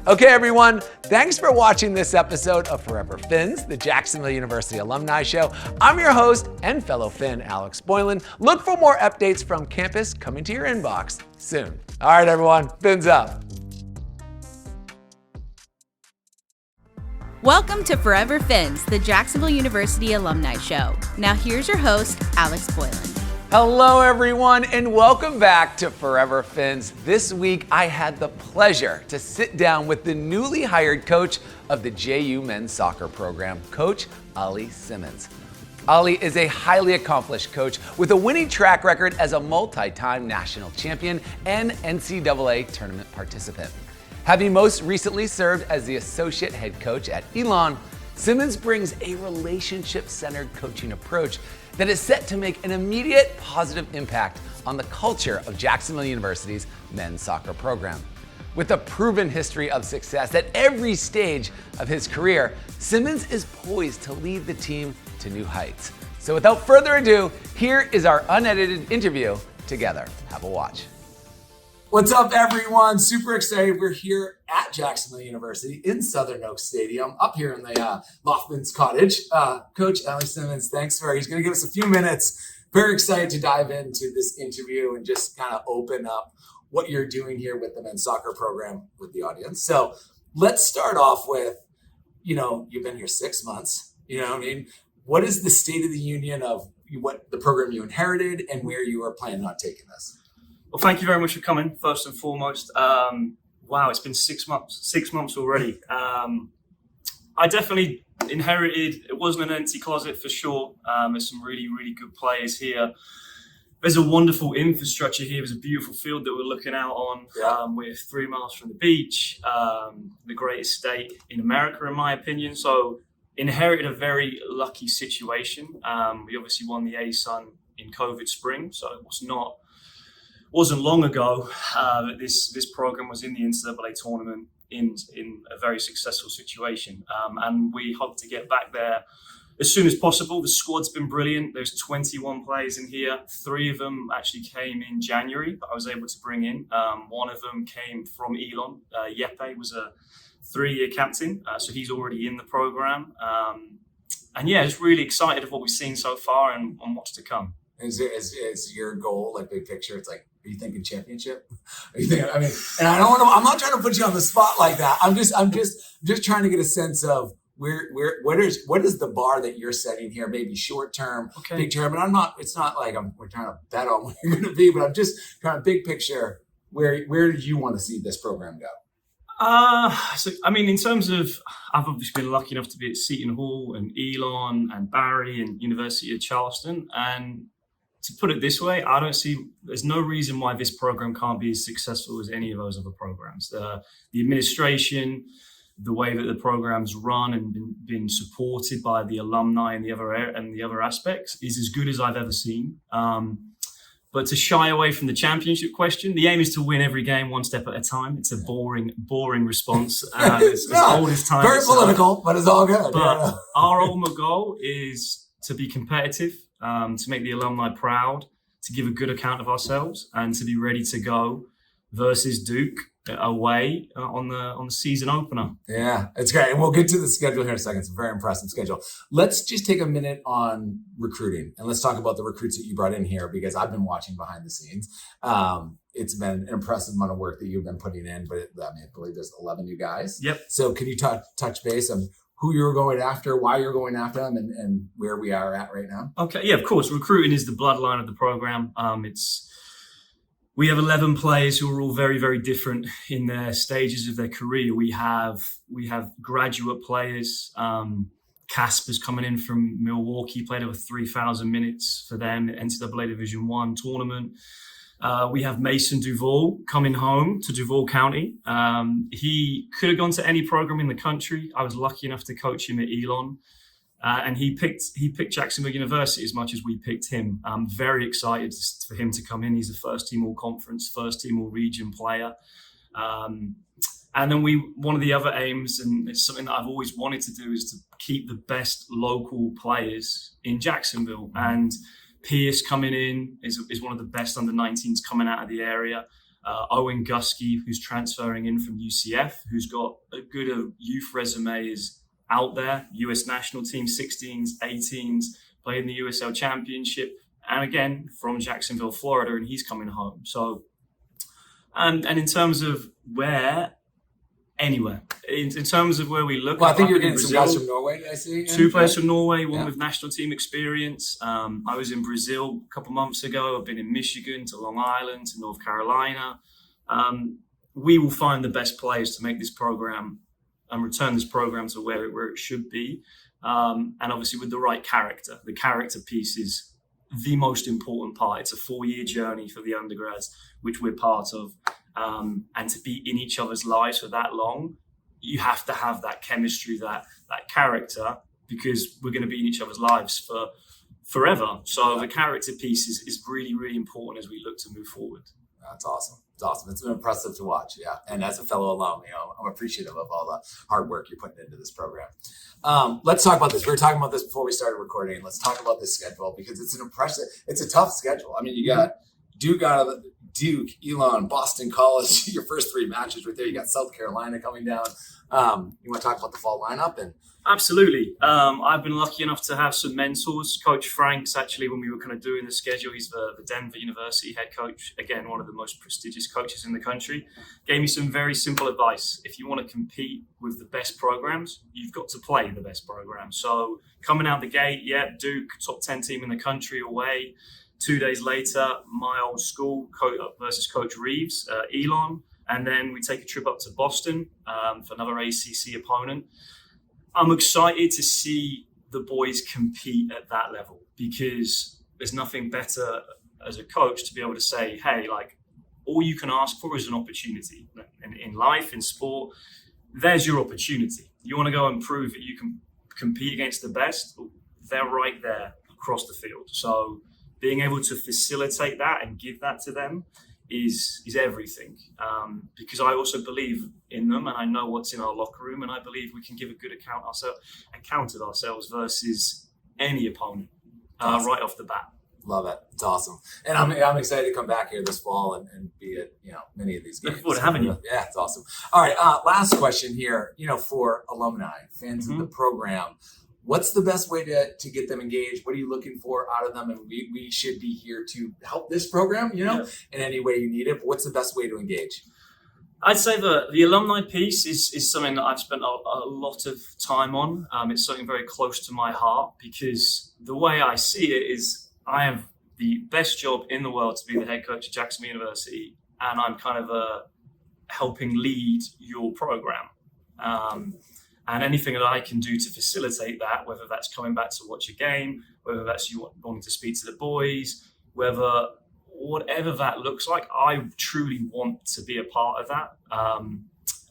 Okay, everyone, thanks for watching this episode of Forever Fins, the Jacksonville University Alumni Show. I'm your host and fellow Fin, Alex Boylan. Look for more updates from campus coming to your inbox soon. All right, everyone, fins up. Welcome to Forever Fins, the Jacksonville University Alumni Show. Now here's your host, Alex Boylan. Hello, everyone, and welcome back to Forever Fins. This week, I had the pleasure to sit down with the newly hired coach of the JU men's soccer program, Coach Ali Simmons. Ali is a highly accomplished coach with a winning track record as a multi-time national champion and NCAA tournament participant. Having most recently served as the associate head coach at Elon, Simmons brings a relationship-centered coaching approach that is set to make an immediate positive impact on the culture of Jacksonville University's men's soccer program. With a proven history of success at every stage of his career, Simmons is poised to lead the team to new heights. So without further ado, here is our unedited interview together. Have a watch. What's up, everyone? Super excited. We're here at Jacksonville University in Southern Oaks Stadium, up here in the Loftman's Cottage. Coach Alex Simmons, he's going to give us a few minutes. Very excited to dive into this interview and just kind of open up what you're doing here with the men's soccer program with the audience. So let's start off with, you've been here 6 months. What is the state of the union of what the program you inherited and where you are planning on taking this? Well, thank you very much for coming, first and foremost. Wow, it's been 6 months already. I definitely inherited, it wasn't an empty closet for sure. There's some really, really good players here. There's a wonderful infrastructure here. There's a beautiful field that we're looking out on. We're 3 miles from the beach, the greatest state in America, in my opinion. So inherited a very lucky situation. We obviously won the ASUN in COVID spring, so it wasn't long ago that this program was in the NCAA tournament in a very successful situation. And we hope to get back there as soon as possible. The squad's been brilliant. There's 21 players in here. 3 of them actually came in January, but I was able to bring in. One of them came from Elon. Yepe was a 3-year captain, so he's already in the program. And yeah, just really excited of what we've seen so far and what's to come. Is your goal, like big picture, it's like, are you thinking championship? Are you thinking, and I'm not trying to put you on the spot like that. I'm just trying to get a sense of what is the bar that you're setting here? Maybe short term, big term. And it's not like we're trying to bet on what you're going to be, but I'm just trying to big picture. Where do you want to see this program go? In terms of, I've obviously been lucky enough to be at Seton Hall and Elon and Barry and University of Charleston. And to put it this way, there's no reason why this program can't be as successful as any of those other programs. The administration, the way that the program's run and been supported by the alumni and the other aspects is as good as I've ever seen. But to shy away from the championship question, the aim is to win every game one step at a time. It's a boring response. It's as old as time. Very political, but it's all good. But our ultimate goal is to be competitive, to make the alumni proud, to give a good account of ourselves, and to be ready to go versus Duke away on the season opener. Yeah, it's great. And we'll get to the schedule here in a second. It's a very impressive schedule. Let's just take a minute on recruiting, and let's talk about the recruits that you brought in here, because I've been watching behind the scenes. It's been an impressive amount of work that you've been putting in, but I believe there's 11 new guys. Yep. So can you touch base on who you're going after, why you're going after them, and where we are at right now? Okay, yeah, of course. Recruiting is the bloodline of the program. We have 11 players who are all very, very different in their stages of their career. We have graduate players. Casper's coming in from Milwaukee, played over 3,000 minutes for them at NCAA Division I tournament. We have Mason Duval coming home to Duval County. He could have gone to any program in the country. I was lucky enough to coach him at Elon. And he picked Jacksonville University as much as we picked him. I'm very excited for him to come in. He's a first-team all-conference, first-team all-region player. And then one of the other aims, and it's something that I've always wanted to do, is to keep the best local players in Jacksonville. And Pierce coming in is one of the best under-19s coming out of the area. Owen Gusky, who's transferring in from UCF, who's got a good youth resume, is out there, US national team, 16s, 18s, played in the USL Championship, and again, from Jacksonville, Florida, and he's coming home. So, and in terms of anywhere. In terms of where we look, I think you're getting some guys from Norway, I see. 2 players from Norway, one with national team experience. I was in Brazil a couple months ago. I've been in Michigan, to Long Island, to North Carolina. We will find the best players to make this program and return this program to where it should be. And obviously with the right character. The character piece is the most important part. It's a 4-year journey for the undergrads, which we're part of. And to be in each other's lives for that long you have to have that chemistry, that character, because we're going to be in each other's lives for forever. So the character piece is really, really important as we look to move forward. That's awesome. It's awesome. It's been impressive to watch. Yeah. And as a fellow alum, I'm appreciative of all the hard work you're putting into this program. Let's talk about this. We were talking about this before we started recording. Let's talk about this schedule, because it's a tough schedule. I mean, you got Duke, Elon, Boston College, your first 3 matches right there. You got South Carolina coming down. You want to talk about the fall lineup? And Absolutely. I've been lucky enough to have some mentors. Coach Franks, actually, when we were kind of doing the schedule, he's the Denver University head coach. Again, one of the most prestigious coaches in the country. Gave me some very simple advice. If you want to compete with the best programs, you've got to play the best programs. So coming out the gate, Duke, top 10 team in the country away. 2 days later, my old school versus Coach Reeves, Elon. And then we take a trip up to Boston for another ACC opponent. I'm excited to see the boys compete at that level, because there's nothing better as a coach to be able to say, hey, like, all you can ask for is an opportunity. In life, in sport, there's your opportunity. You want to go and prove that you can compete against the best, they're right there across the field. So being able to facilitate that and give that to them is everything, because I also believe in them, and I know what's in our locker room, and I believe we can give a good account of ourselves versus any opponent right off the bat. Love it. It's awesome. And I'm excited to come back here this fall and be at many of these games. Look forward to having you. Yeah, it's awesome. All right, last question here. For alumni, fans of the program, what's the best way to get them engaged? What are you looking for out of them? And we should be here to help this program, in any way you need it. But what's the best way to engage? I'd say the alumni piece is something that I've spent a lot of time on. It's something very close to my heart, because the way I see it is I have the best job in the world to be the head coach at Jacksonville University, and I'm kind of helping lead your program. And anything that I can do to facilitate that, whether that's coming back to watch a game, whether that's you wanting to speak to the boys, whatever that looks like, I truly want to be a part of that.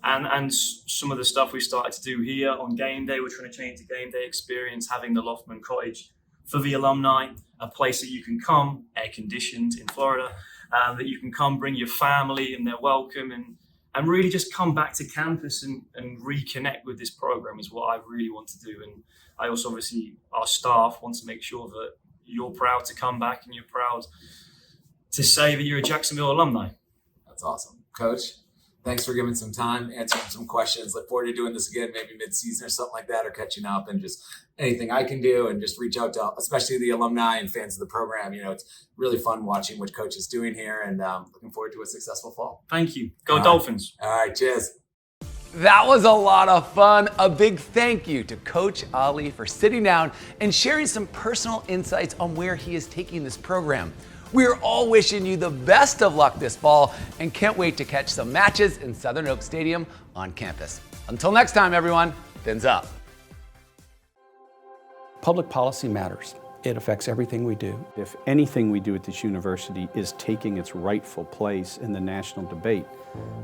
And some of the stuff we started to do here on game day, we're trying to change the game day experience, having the Loftman Cottage for the alumni, a place that you can come, air conditioned in Florida, that you can come, bring your family, and they're welcome, and really just come back to campus and reconnect with this program is what I really want to do. And I also, obviously, our staff wants to make sure that you're proud to come back and you're proud to say that you're a Jacksonville alumni. That's awesome. Coach, thanks for giving some time, answering some questions. Look forward to doing this again, maybe mid-season or something like that, or catching up, and just anything I can do, and just reach out to especially the alumni and fans of the program. It's really fun watching what Coach is doing here, and looking forward to a successful fall. Thank you. Go Dolphins. All right, cheers. That was a lot of fun. A big thank you to Coach Ali for sitting down and sharing some personal insights on where he is taking this program. We're all wishing you the best of luck this fall and can't wait to catch some matches in Southern Oak Stadium on campus. Until next time, everyone, fins up. Public policy matters. It affects everything we do. If anything we do at this university is taking its rightful place in the national debate,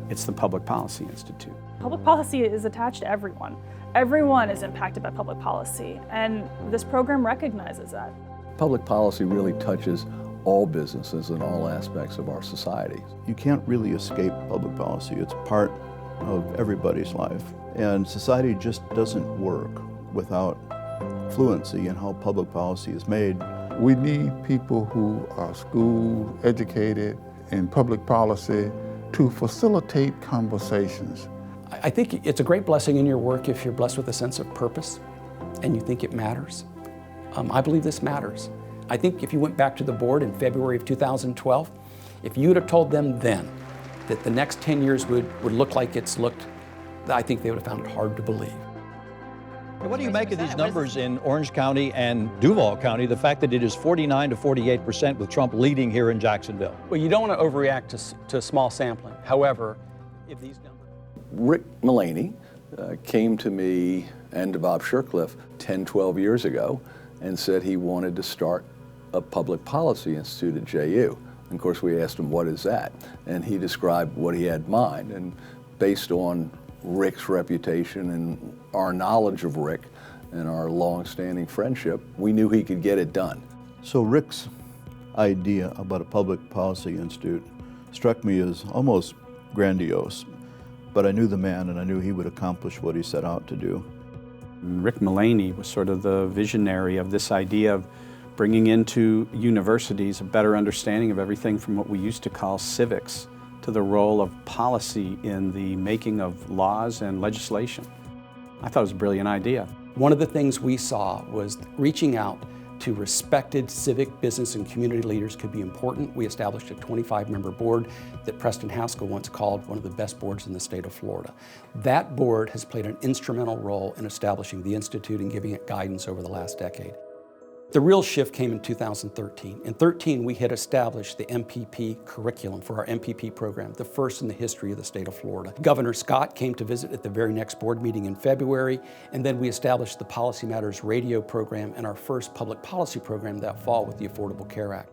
it's the Public Policy Institute. Public policy is attached to everyone. Everyone is impacted by public policy, and this program recognizes that. Public policy really touches all businesses and all aspects of our society. You can't really escape public policy. It's part of everybody's life. And society just doesn't work without fluency in how public policy is made. We need people who are school educated in public policy to facilitate conversations. I think it's a great blessing in your work if you're blessed with a sense of purpose and you think it matters. I believe this matters. I think if you went back to the board in February of 2012, if you'd have told them then that the next 10 years would look like it's looked, I think they would have found it hard to believe. What do you make of these numbers in Orange County and Duval County, the fact that it is 49 to 48% with Trump leading here in Jacksonville? Well, you don't want to overreact to small sampling. However, if these numbers... Rick Mullaney came to me and to Bob Shercliffe 10, 12 years ago and said he wanted to start a public policy institute at JU. And of course, we asked him, what is that? And he described what he had in mind. And based on Rick's reputation and our knowledge of Rick and our long-standing friendship, we knew he could get it done. So Rick's idea about a public policy institute struck me as almost grandiose, but I knew the man and I knew he would accomplish what he set out to do. Rick Mullaney was sort of the visionary of this idea of bringing into universities a better understanding of everything from what we used to call civics to the role of policy in the making of laws and legislation. I thought it was a brilliant idea. One of the things we saw was reaching out to respected civic, business, and community leaders could be important. We established a 25-member board that Preston Haskell once called one of the best boards in the state of Florida. That board has played an instrumental role in establishing the Institute and giving it guidance over the last decade. The real shift came in 2013. In 2013, we had established the MPP curriculum for our MPP program, the first in the history of the state of Florida. Governor Scott came to visit at the very next board meeting in February, and then we established the Policy Matters radio program and our first public policy program that fall with the Affordable Care Act.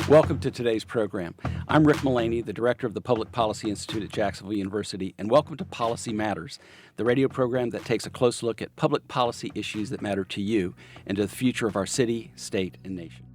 Welcome to today's program. I'm Rick Mullaney, the director of the Public Policy Institute at Jacksonville University, and welcome to Policy Matters, the radio program that takes a close look at public policy issues that matter to you and to the future of our city, state, and nation.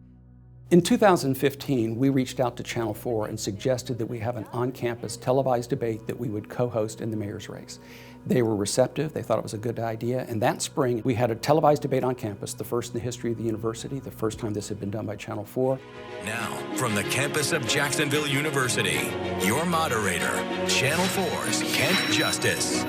In 2015, we reached out to Channel 4 and suggested that we have an on-campus televised debate that we would co-host in the mayor's race. They were receptive, they thought it was a good idea, and that spring we had a televised debate on campus, the first in the history of the university, the first time this had been done by Channel 4. Now, from the campus of Jacksonville University, your moderator, Channel 4's Kent Justice.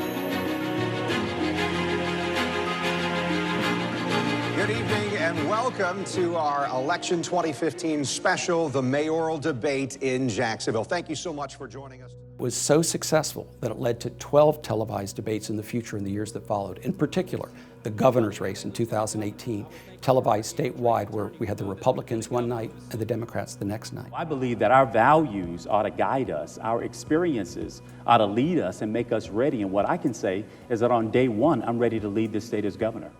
Good evening and welcome to our Election 2015 special, the mayoral debate in Jacksonville. Thank you so much for joining us. Was so successful that it led to 12 televised debates in the future in the years that followed. In particular, the governor's race in 2018, televised statewide, where we had the Republicans one night and the Democrats the next night. I believe that our values ought to guide us, our experiences ought to lead us and make us ready. And what I can say is that on day one, I'm ready to lead this state as governor.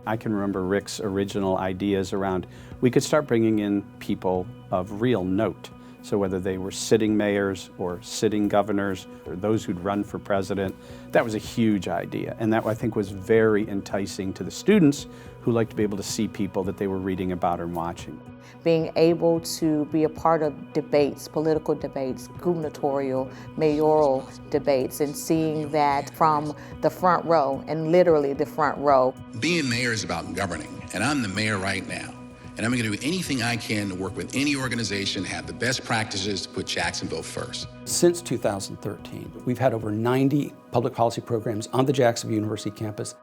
I can remember Rick's original ideas around, we could start bringing in people of real note. So whether they were sitting mayors or sitting governors or those who'd run for president, that was a huge idea. And that I think was very enticing to the students who like to be able to see people that they were reading about and watching. Being able to be a part of debates, political debates, gubernatorial, mayoral debates, and seeing that from the front row, and literally the front row. Being mayor is about governing, and I'm the mayor right now. And I'm going to do anything I can to work with any organization, have the best practices to put Jacksonville first. Since 2013, we've had over 90 public policy programs on the Jacksonville University campus.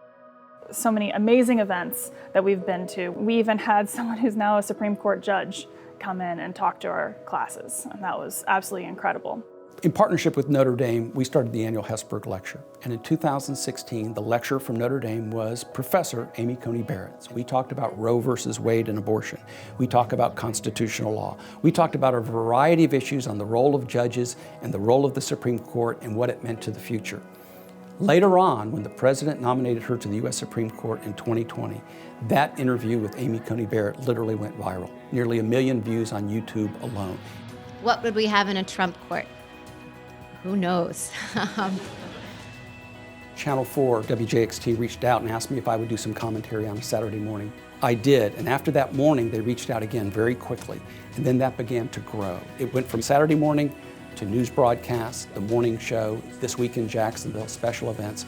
So many amazing events that we've been to. We even had someone who's now a Supreme Court judge come in and talk to our classes, and that was absolutely incredible. In partnership with Notre Dame, we started the annual Hesburgh Lecture. And in 2016, the lecturer from Notre Dame was Professor Amy Coney Barrett. We talked about Roe versus Wade and abortion. We talked about constitutional law. We talked about a variety of issues on the role of judges and the role of the Supreme Court and what it meant to the future. Later on, when the president nominated her to the U.S. Supreme Court in 2020, that interview with Amy Coney Barrett literally went viral. Nearly 1 million views on YouTube alone. What would we have in a Trump court? Who knows? Channel 4, WJXT, reached out and asked me if I would do some commentary on a Saturday morning. I did, and after that morning, they reached out again very quickly, and then that began to grow. It went from Saturday morning to news broadcasts, the morning show, This Week in Jacksonville, special events.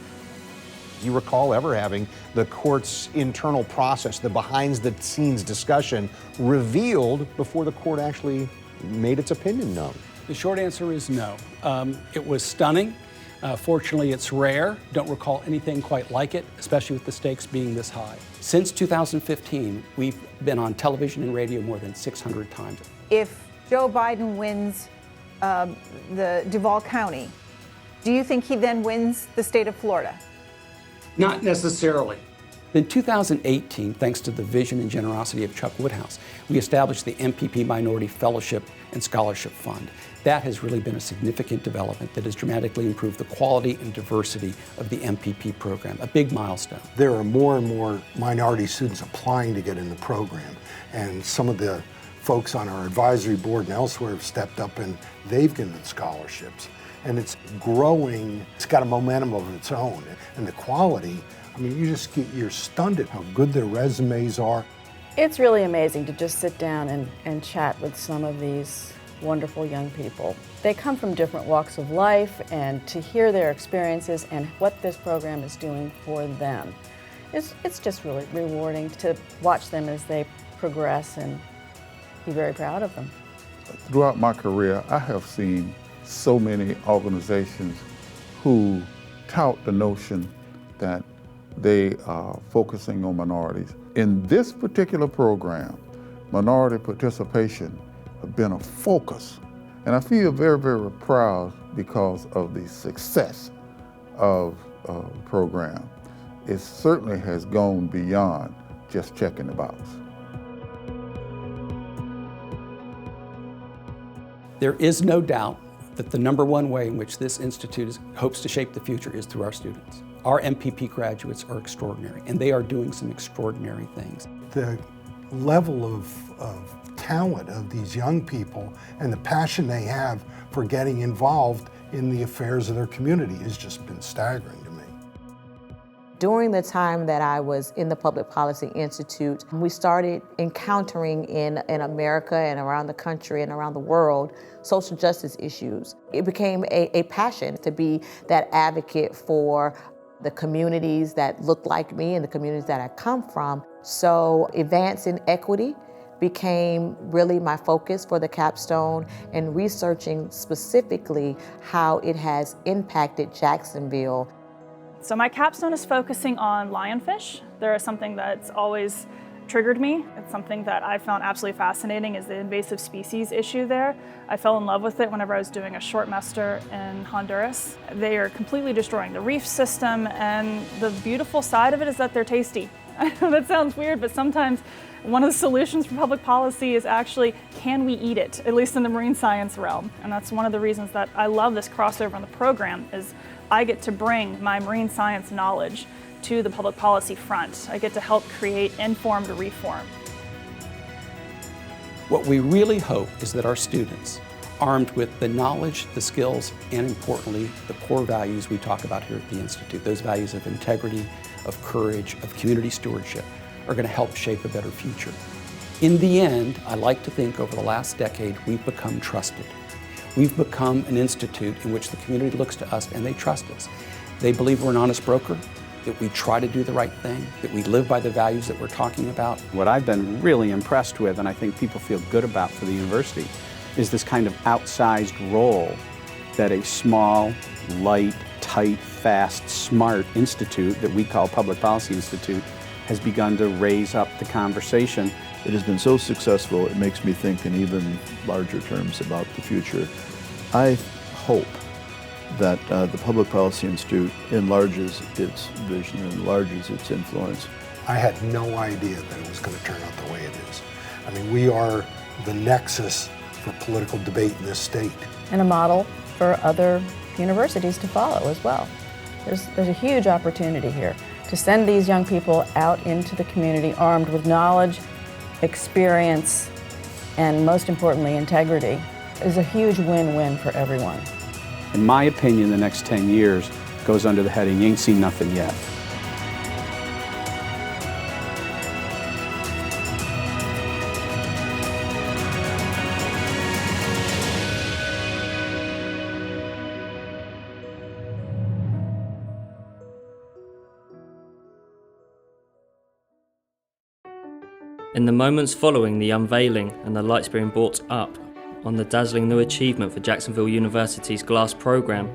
Do you recall ever having the court's internal process, the behind-the-scenes discussion, revealed before the court actually made its opinion known? The short answer is no. It was stunning. Fortunately, it's rare. Don't recall anything quite like it, especially with the stakes being this high. Since 2015, we've been on television and radio more than 600 times. If Joe Biden wins the Duval County, do you think he then wins the state of Florida? Not necessarily. In 2018, thanks to the vision and generosity of Chuck Woodhouse, we established the MPP Minority Fellowship and Scholarship Fund. That has really been a significant development that has dramatically improved the quality and diversity of the MPP program, a big milestone. There are more and more minority students applying to get in the program, and some of the folks on our advisory board and elsewhere have stepped up and they've given scholarships. and it's growing. It's got a momentum of its own. And the quality, I mean, you're stunned at how good their resumes are. It's really amazing to just sit down and chat with some of these wonderful young people. They come from different walks of life, and to hear their experiences and what this program is doing for them, it's just really rewarding to watch them as they progress and be very proud of them. Throughout my career, I have seen so many organizations who tout the notion that they are focusing on minorities. In this particular program, minority participation has been a focus. And I feel very, very proud because of the success of the program. It certainly has gone beyond just checking the box. There is no doubt that the number one way in which this institute hopes to shape the future is through our students. Our MPP graduates are extraordinary, and they are doing some extraordinary things. The level of talent of these young people and the passion they have for getting involved in the affairs of their community has just been staggering to me. During the time that I was in the Public Policy Institute, we started encountering in America and around the country and around the world social justice issues. It became a passion to be that advocate for the communities that look like me and the communities that I come from. So advancing equity became really my focus for the capstone, and researching specifically how it has impacted Jacksonville. So my capstone is focusing on lionfish. They're something that's always triggered me. It's something that I found absolutely fascinating, is the invasive species issue there. I fell in love with it whenever I was doing a short semester in Honduras. They are completely destroying the reef system, and the beautiful side of it is that they're tasty. I know that sounds weird, but sometimes one of the solutions for public policy is actually, can we eat it, at least in the marine science realm? And that's one of the reasons that I love this crossover in the program, is I get to bring my marine science knowledge to the public policy front. I get to help create informed reform. What we really hope is that our students, armed with the knowledge, the skills, and importantly, the core values we talk about here at the Institute, those values of integrity, of courage, of community stewardship, are going to help shape a better future. In the end, I like to think over the last decade, we've become trusted. We've become an institute in which the community looks to us and they trust us. They believe we're an honest broker, that we try to do the right thing, that we live by the values that we're talking about. What I've been really impressed with, and I think people feel good about for the university, is this kind of outsized role that a small, light, tight, fast, smart institute that we call Public Policy Institute has begun to raise up the conversation. It has been so successful, it makes me think in even larger terms about the future. I hope that the Public Policy Institute enlarges its vision, enlarges its influence. I had no idea that it was going to turn out the way it is. I mean, we are the nexus for political debate in this state. And a model for other universities to follow as well. There's a huge opportunity here to send these young people out into the community armed with knowledge, experience, and most importantly, integrity. Is a huge win-win for everyone. In my opinion, the next 10 years goes under the heading, you ain't seen nothing yet. In the moments following the unveiling and the lights being brought up on the dazzling new achievement for Jacksonville University's GLASS program,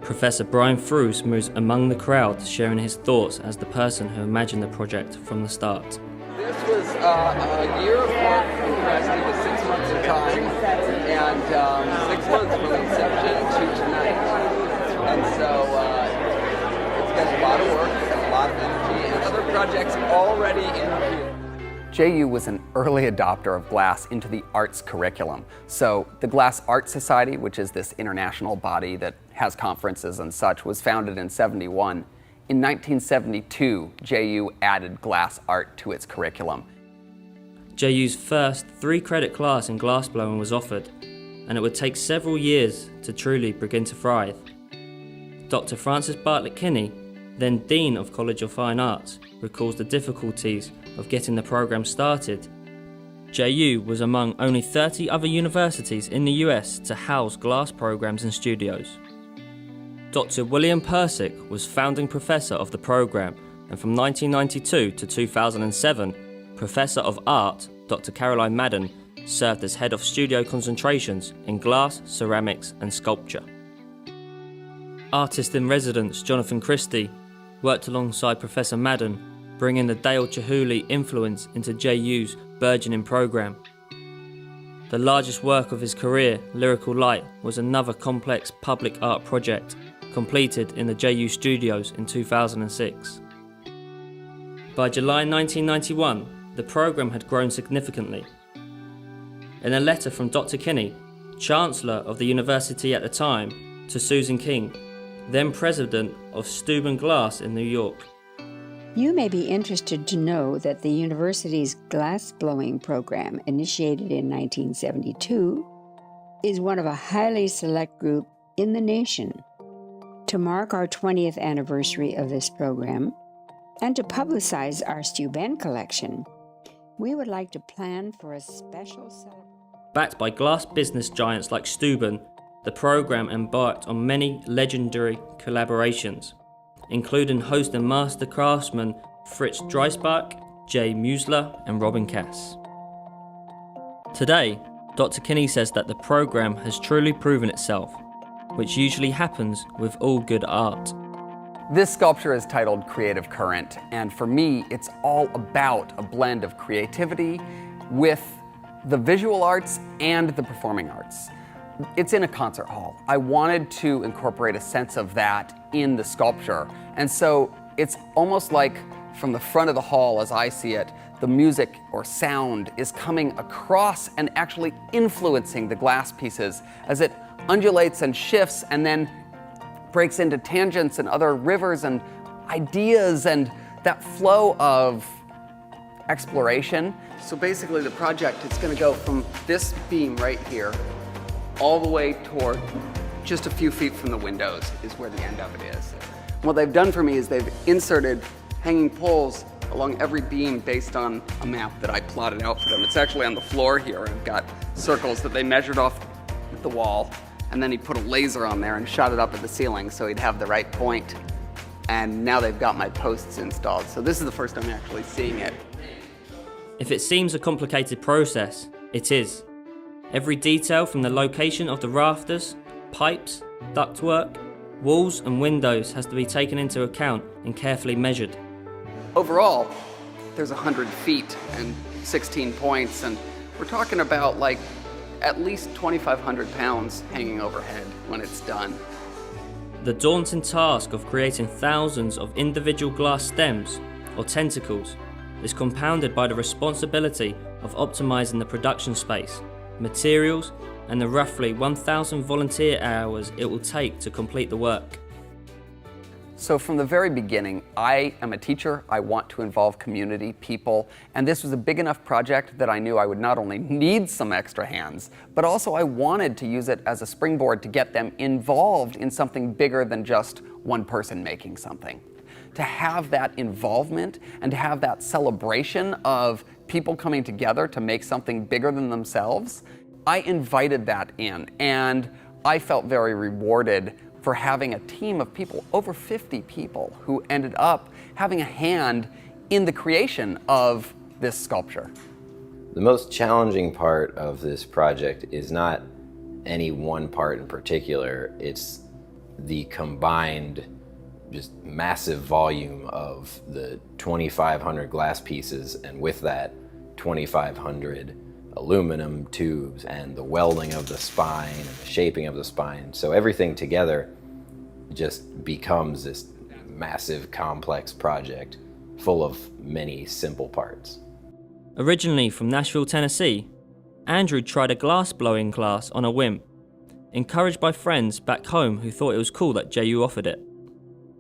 Professor Brian Frues moves among the crowd, sharing his thoughts as the person who imagined the project from the start. This was a year of work compressed into 6 months of time, and 6 months from inception to tonight. And so it's been a lot of work, a lot of energy, and other projects already in view. JU was an early adopter of GLASS into the arts curriculum. So the GLASS Art Society, which is this international body that has conferences and such, was founded in '71. In 1972, JU added GLASS art to its curriculum. JU's first 3-credit class in glassblowing was offered. and it would take several years to truly begin to thrive. Dr. Francis Bartlett Kinney, then Dean of College of Fine Arts, recalls the difficulties of getting the program started. JU was among only 30 other universities in the US to house glass programs and studios. Dr. William Persick was founding professor of the program, and from 1992 to 2007, Professor of Art Dr. Caroline Madden served as head of studio concentrations in glass, ceramics and sculpture. Artist in residence Jonathan Christie worked alongside Professor Madden, bringing the Dale Chihuly influence into JU's burgeoning program. The largest work of his career, Lyrical Light, was another complex public art project completed in the JU studios in 2006. By July 1991, the program had grown significantly. In a letter from Dr. Kinney, Chancellor of the university at the time, to Susan King, then President of Steuben Glass in New York. You may be interested to know that the university's glass-blowing program, initiated in 1972, is one of a highly select group in the nation. To mark our 20th anniversary of this program, and to publicize our Steuben collection, we would like to plan for a special celebration. Backed by glass business giants like Steuben, the program embarked on many legendary collaborations, including host and master craftsmen Fritz Dreisbach, Jay Musler, and Robin Cass. Today, Dr. Kinney says that the program has truly proven itself, which usually happens with all good art. This sculpture is titled Creative Current, and for me, it's all about a blend of creativity with the visual arts and the performing arts. It's in a concert hall. I wanted to incorporate a sense of that in the sculpture, and so it's almost like from the front of the hall, as I see it, the music or sound is coming across and actually influencing the glass pieces as it undulates and shifts and then breaks into tangents and other rivers and ideas and that flow of exploration. So basically the project is going to go from this beam right here all the way toward just a few feet from the windows is where the end of it is. What they've done for me is they've inserted hanging poles along every beam based on a map that I plotted out for them. It's actually on the floor here. I've got circles that they measured off the wall, and then he put a laser on there and shot it up at the ceiling so he'd have the right point. And now they've got my posts installed. So this is the first time actually seeing it. If it seems a complicated process, it is. Every detail from the location of the rafters, pipes, ductwork, walls and windows has to be taken into account and carefully measured. Overall, there's 100 feet and 16 points, and we're talking about like at least 2,500 pounds hanging overhead when it's done. The daunting task of creating thousands of individual glass stems, or tentacles, is compounded by the responsibility of optimizing the production space, materials, and the roughly 1,000 volunteer hours it will take to complete the work. So from the very beginning, I am a teacher. I want to involve community, people, and this was a big enough project that I knew I would not only need some extra hands, but also I wanted to use it as a springboard to get them involved in something bigger than just one person making something. To have that involvement and to have that celebration of people coming together to make something bigger than themselves, I invited that in, and I felt very rewarded for having a team of people, over 50 people, who ended up having a hand in the creation of this sculpture. The most challenging part of this project is not any one part in particular, it's the combined just massive volume of the 2,500 glass pieces, and with that 2,500 aluminum tubes and the welding of the spine and the shaping of the spine. So everything together just becomes this massive complex project full of many simple parts. Originally from Nashville, Tennessee, Andrew tried a glass blowing class on a whim, encouraged by friends back home who thought it was cool that JU offered it.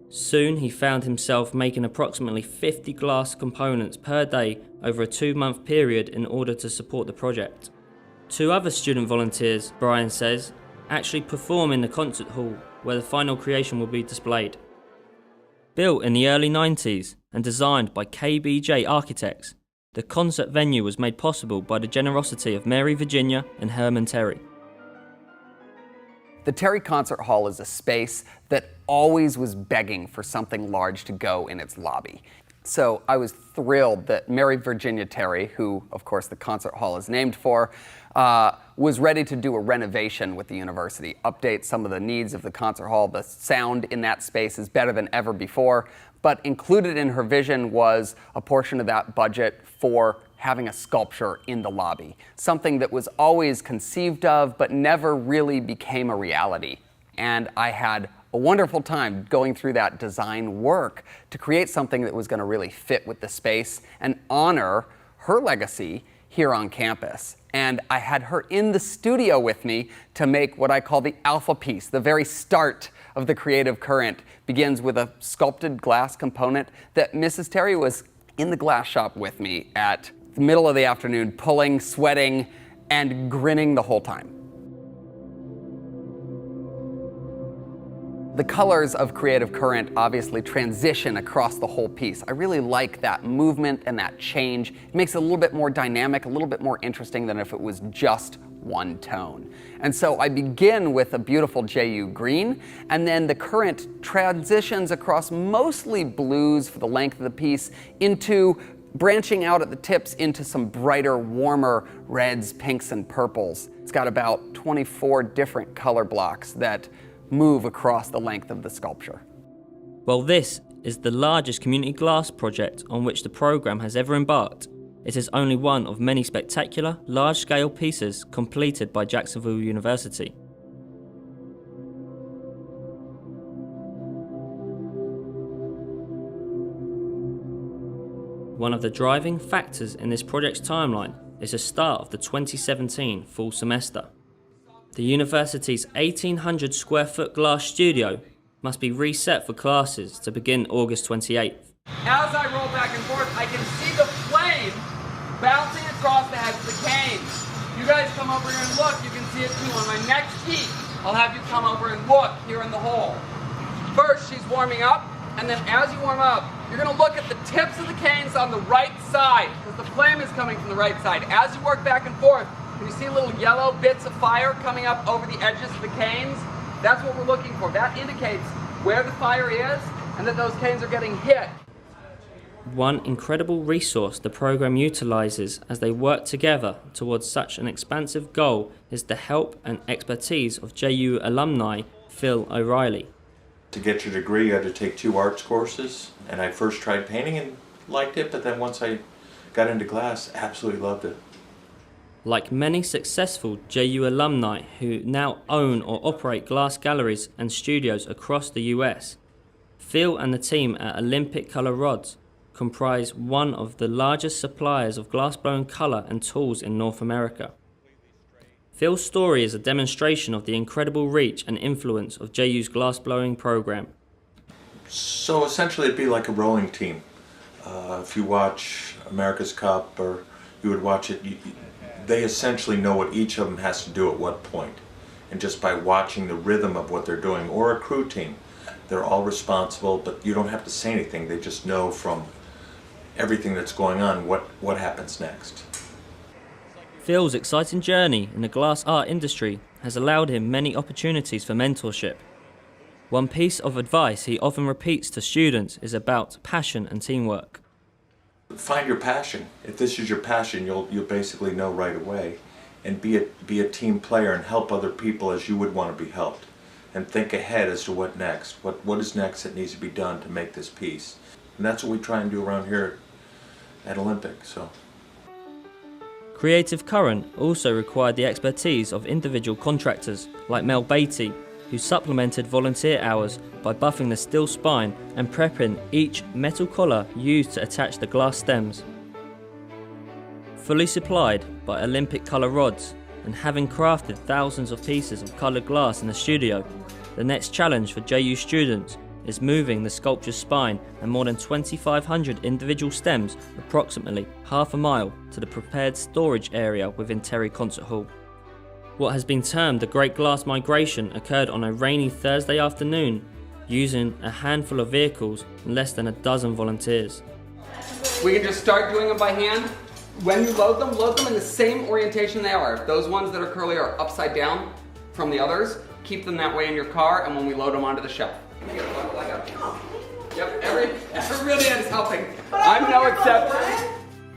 Soon he found himself making approximately 50 glass components per day over a 2-month period in order to support the project. 2 other student volunteers, Brian says, actually perform in the concert hall where the final creation will be displayed. Built in the early 90s and designed by KBJ Architects, the concert venue was made possible by the generosity of Mary Virginia and Herman Terry. The Terry Concert Hall is a space that always was begging for something large to go in its lobby. So I was thrilled that Mary Virginia Terry, who of course the concert hall is named for, was ready to do a renovation with the university, update some of the needs of the concert hall. The sound in that space is better than ever before, but included in her vision was a portion of that budget for having a sculpture in the lobby, something that was always conceived of but never really became a reality. And I had a wonderful time going through that design work to create something that was going to really fit with the space and honor her legacy here on campus. And I had her in the studio with me to make what I call the alpha piece. The very start of the creative current begins with a sculpted glass component that Mrs. Terry was in the glass shop with me at the middle of the afternoon, pulling, sweating, and grinning the whole time. The colors of Creative Current obviously transition across the whole piece. I really like that movement and that change. It makes it a little bit more dynamic, a little bit more interesting than if it was just one tone. And so I begin with a beautiful JU green, and then the current transitions across mostly blues for the length of the piece into branching out at the tips into some brighter, warmer reds, pinks, and purples. It's got about 24 different color blocks that move across the length of the sculpture. While this is the largest community glass project on which the programme has ever embarked, it is only one of many spectacular, large-scale pieces completed by Jacksonville University. One of the driving factors in this project's timeline is the start of the 2017 fall semester. The university's 1,800 square foot glass studio must be reset for classes to begin August 28th. As I roll back and forth, I can see the flame bouncing across the heads of the canes. You guys come over here and look, you can see it too. On my next heat, I'll have you come over and look here in the hole. First, she's warming up, and then as you warm up, you're gonna look at the tips of the canes on the right side, because the flame is coming from the right side. As you work back and forth, can you see little yellow bits of fire coming up over the edges of the canes? That's what we're looking for. That indicates where the fire is and that those canes are getting hit. One incredible resource the programme utilises as they work together towards such an expansive goal is the help and expertise of JU alumni Phil O'Reilly. To get your degree, you had to take 2 arts courses, and I first tried painting and liked it, but then once I got into glass, absolutely loved it. Like many successful JU alumni who now own or operate glass galleries and studios across the US, Phil and the team at Olympic Color Rods comprise one of the largest suppliers of glass-blown colour and tools in North America. Phil's story is a demonstration of the incredible reach and influence of JU's glass-blowing programme. So essentially it'd be like a rowing team. If you watch America's Cup, or you would watch it, they essentially know what each of them has to do at what point. And just by watching the rhythm of what they're doing, or a crew team, they're all responsible, but you don't have to say anything. They just know from everything that's going on what happens next. Phil's exciting journey in the glass art industry has allowed him many opportunities for mentorship. One piece of advice he often repeats to students is about passion and teamwork. Find your passion. If this is your passion, you'll basically know right away, and be a team player and help other people as you would want to be helped, and think ahead as to what next. What is next that needs to be done to make this piece, and that's what we try and do around here at Olympic. So. Creative Current also required the expertise of individual contractors like Mel Beatty, who supplemented volunteer hours by buffing the steel spine and prepping each metal collar used to attach the glass stems. Fully supplied by Olympic Color Rods and having crafted thousands of pieces of coloured glass in the studio, the next challenge for JU students is moving the sculpture's spine and more than 2,500 individual stems approximately half a mile to the prepared storage area within Terry Concert Hall. What has been termed the Great Glass Migration occurred on a rainy Thursday afternoon, using a handful of vehicles and less than a dozen volunteers. We can just start doing them by hand. When you load them in the same orientation they are. If those ones that are curly are upside down from the others, keep them that way in your car, and when we load them onto the shelf. Yep, everybody is helping. I'm no exception.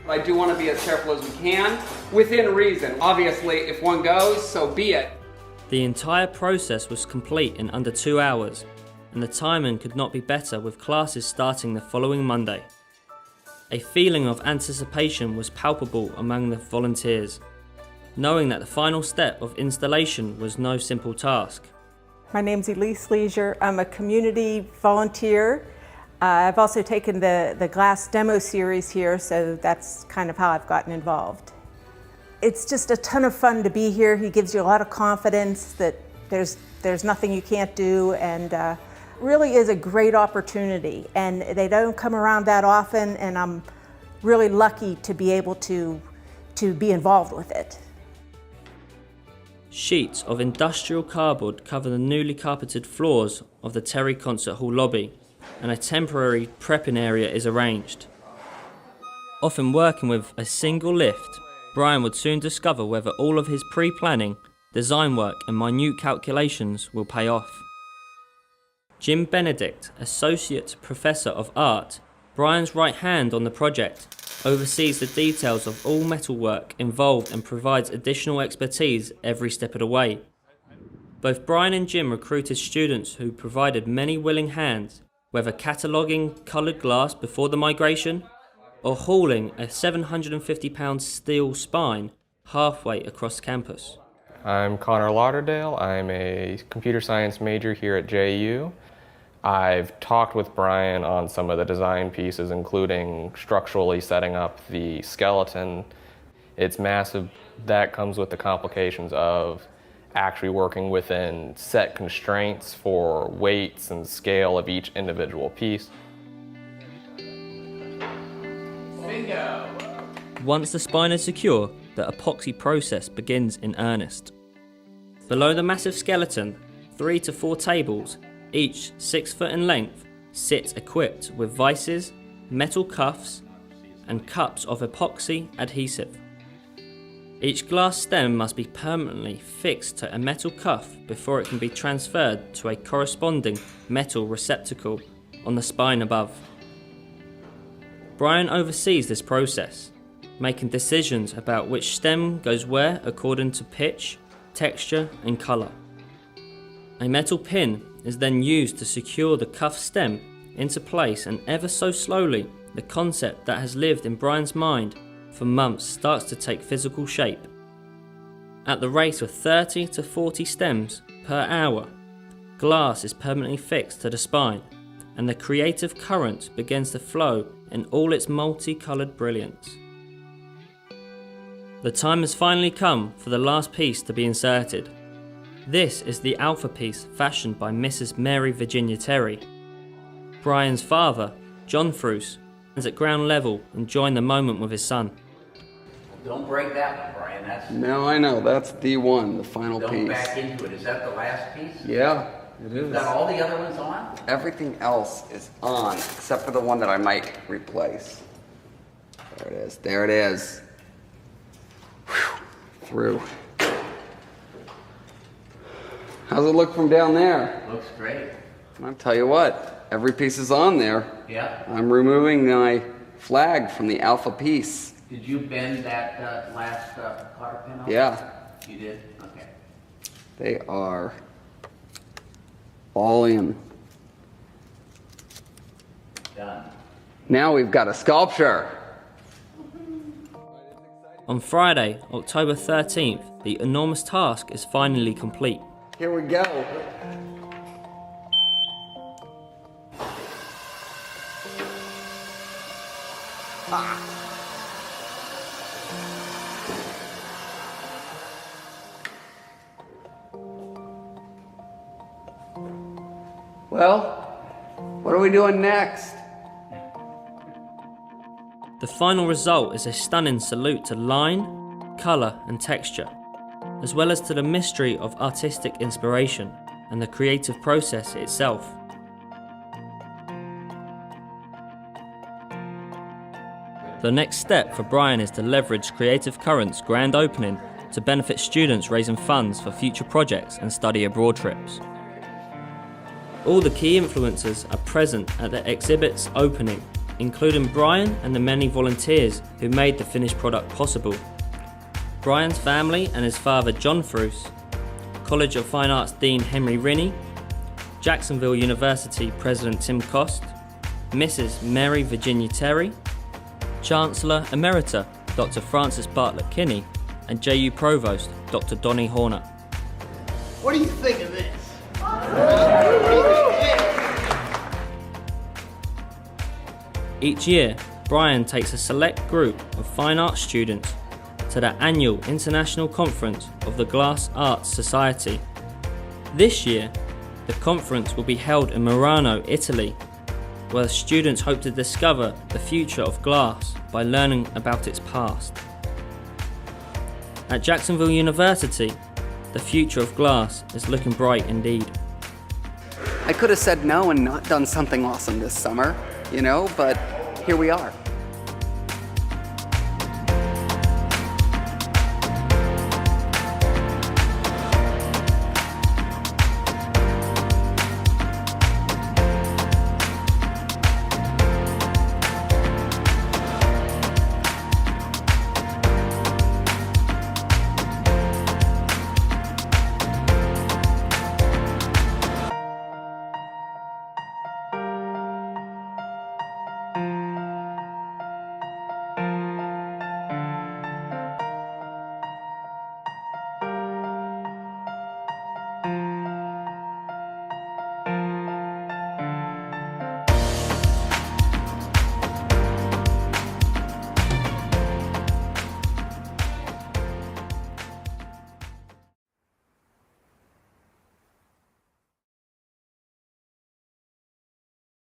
I do want to be as careful as we can, within reason. Obviously, if one goes, so be it. The entire process was complete in under 2 hours, and the timing could not be better with classes starting the following Monday. A feeling of anticipation was palpable among the volunteers, knowing that the final step of installation was no simple task. My name's Elise Leisure. I'm a community volunteer. I've also taken the glass demo series here, so that's kind of how I've gotten involved. It's just a ton of fun to be here. He gives you a lot of confidence that there's nothing you can't do, and really is a great opportunity. And they don't come around that often, and I'm really lucky to be able to be involved with it. Sheets of industrial cardboard cover the newly carpeted floors of the Terry Concert Hall lobby, and a temporary prepping area is arranged. Often working with a single lift, Brian would soon discover whether all of his pre-planning, design work and minute calculations will pay off. Jim Benedict, Associate Professor of Art, Brian's right hand on the project, oversees the details of all metalwork involved and provides additional expertise every step of the way. Both Brian and Jim recruited students who provided many willing hands, whether cataloguing coloured glass before the migration or hauling a 750-pound steel spine halfway across campus. I'm Connor Lauderdale. I'm a computer science major here at JU. I've talked with Brian on some of the design pieces, including structurally setting up the skeleton. It's massive. That comes with the complications of actually working within set constraints for weights and scale of each individual piece. Bingo! Once the spine is secure, the epoxy process begins in earnest. Below the massive skeleton, 3 to 4 tables, each 6 foot in length, sit equipped with vices, metal cuffs, and cups of epoxy adhesive. Each glass stem must be permanently fixed to a metal cuff before it can be transferred to a corresponding metal receptacle on the spine above. Brian oversees this process, making decisions about which stem goes where according to pitch, texture, and colour. A metal pin is then used to secure the cuff stem into place, and ever so slowly, the concept that has lived in Brian's mind for months starts to take physical shape. At the rate of 30 to 40 stems per hour, glass is permanently fixed to the spine, and the creative current begins to flow in all its multicoloured brilliance. The time has finally come for the last piece to be inserted. This is the alpha piece fashioned by Mrs. Mary Virginia Terry. Brian's father, John Fruce, is at ground level enjoying the moment with his son. Don't break that one, Brian. That's No, I know. That's the one, the final don't piece. back into it. Is that the last piece? Yeah, it You've is. got all the other ones on? Everything else is on, except for the one that I might replace. There it is. There it is. Whew. Through. How's it look from down there? Looks great. I'll tell you what, every piece is on there. Yeah. I'm removing my flag from the alpha piece. Did you bend that last cotter pin off? Yeah. You did? Okay. They are all in. Done. Now we've got a sculpture. On Friday, October 13th, the enormous task is finally complete. Here we go. Well, What are we doing next? The final result is a stunning salute to line, colour and texture, as well as to the mystery of artistic inspiration and the creative process itself. The next step for Brian is to leverage Creative Currents' grand opening to benefit students raising funds for future projects and study abroad trips. All the key influencers are present at the exhibit's opening, including Brian and the many volunteers who made the finished product possible. Brian's family and his father John Fruce, College of Fine Arts Dean Henry Rinnie, Jacksonville University President Tim Cost, Mrs. Mary Virginia Terry, Chancellor Emerita Dr. Francis Bartlett Kinney, and JU Provost Dr. Donnie Horner. What do you think of this? Each year, Brian takes a select group of fine arts students to the annual International Conference of the Glass Arts Society. This year, the conference will be held in Murano, Italy, where students hope to discover the future of glass by learning about its past. At Jacksonville University, the future of glass is looking bright indeed. I could have said no and not done something awesome this summer, but here we are.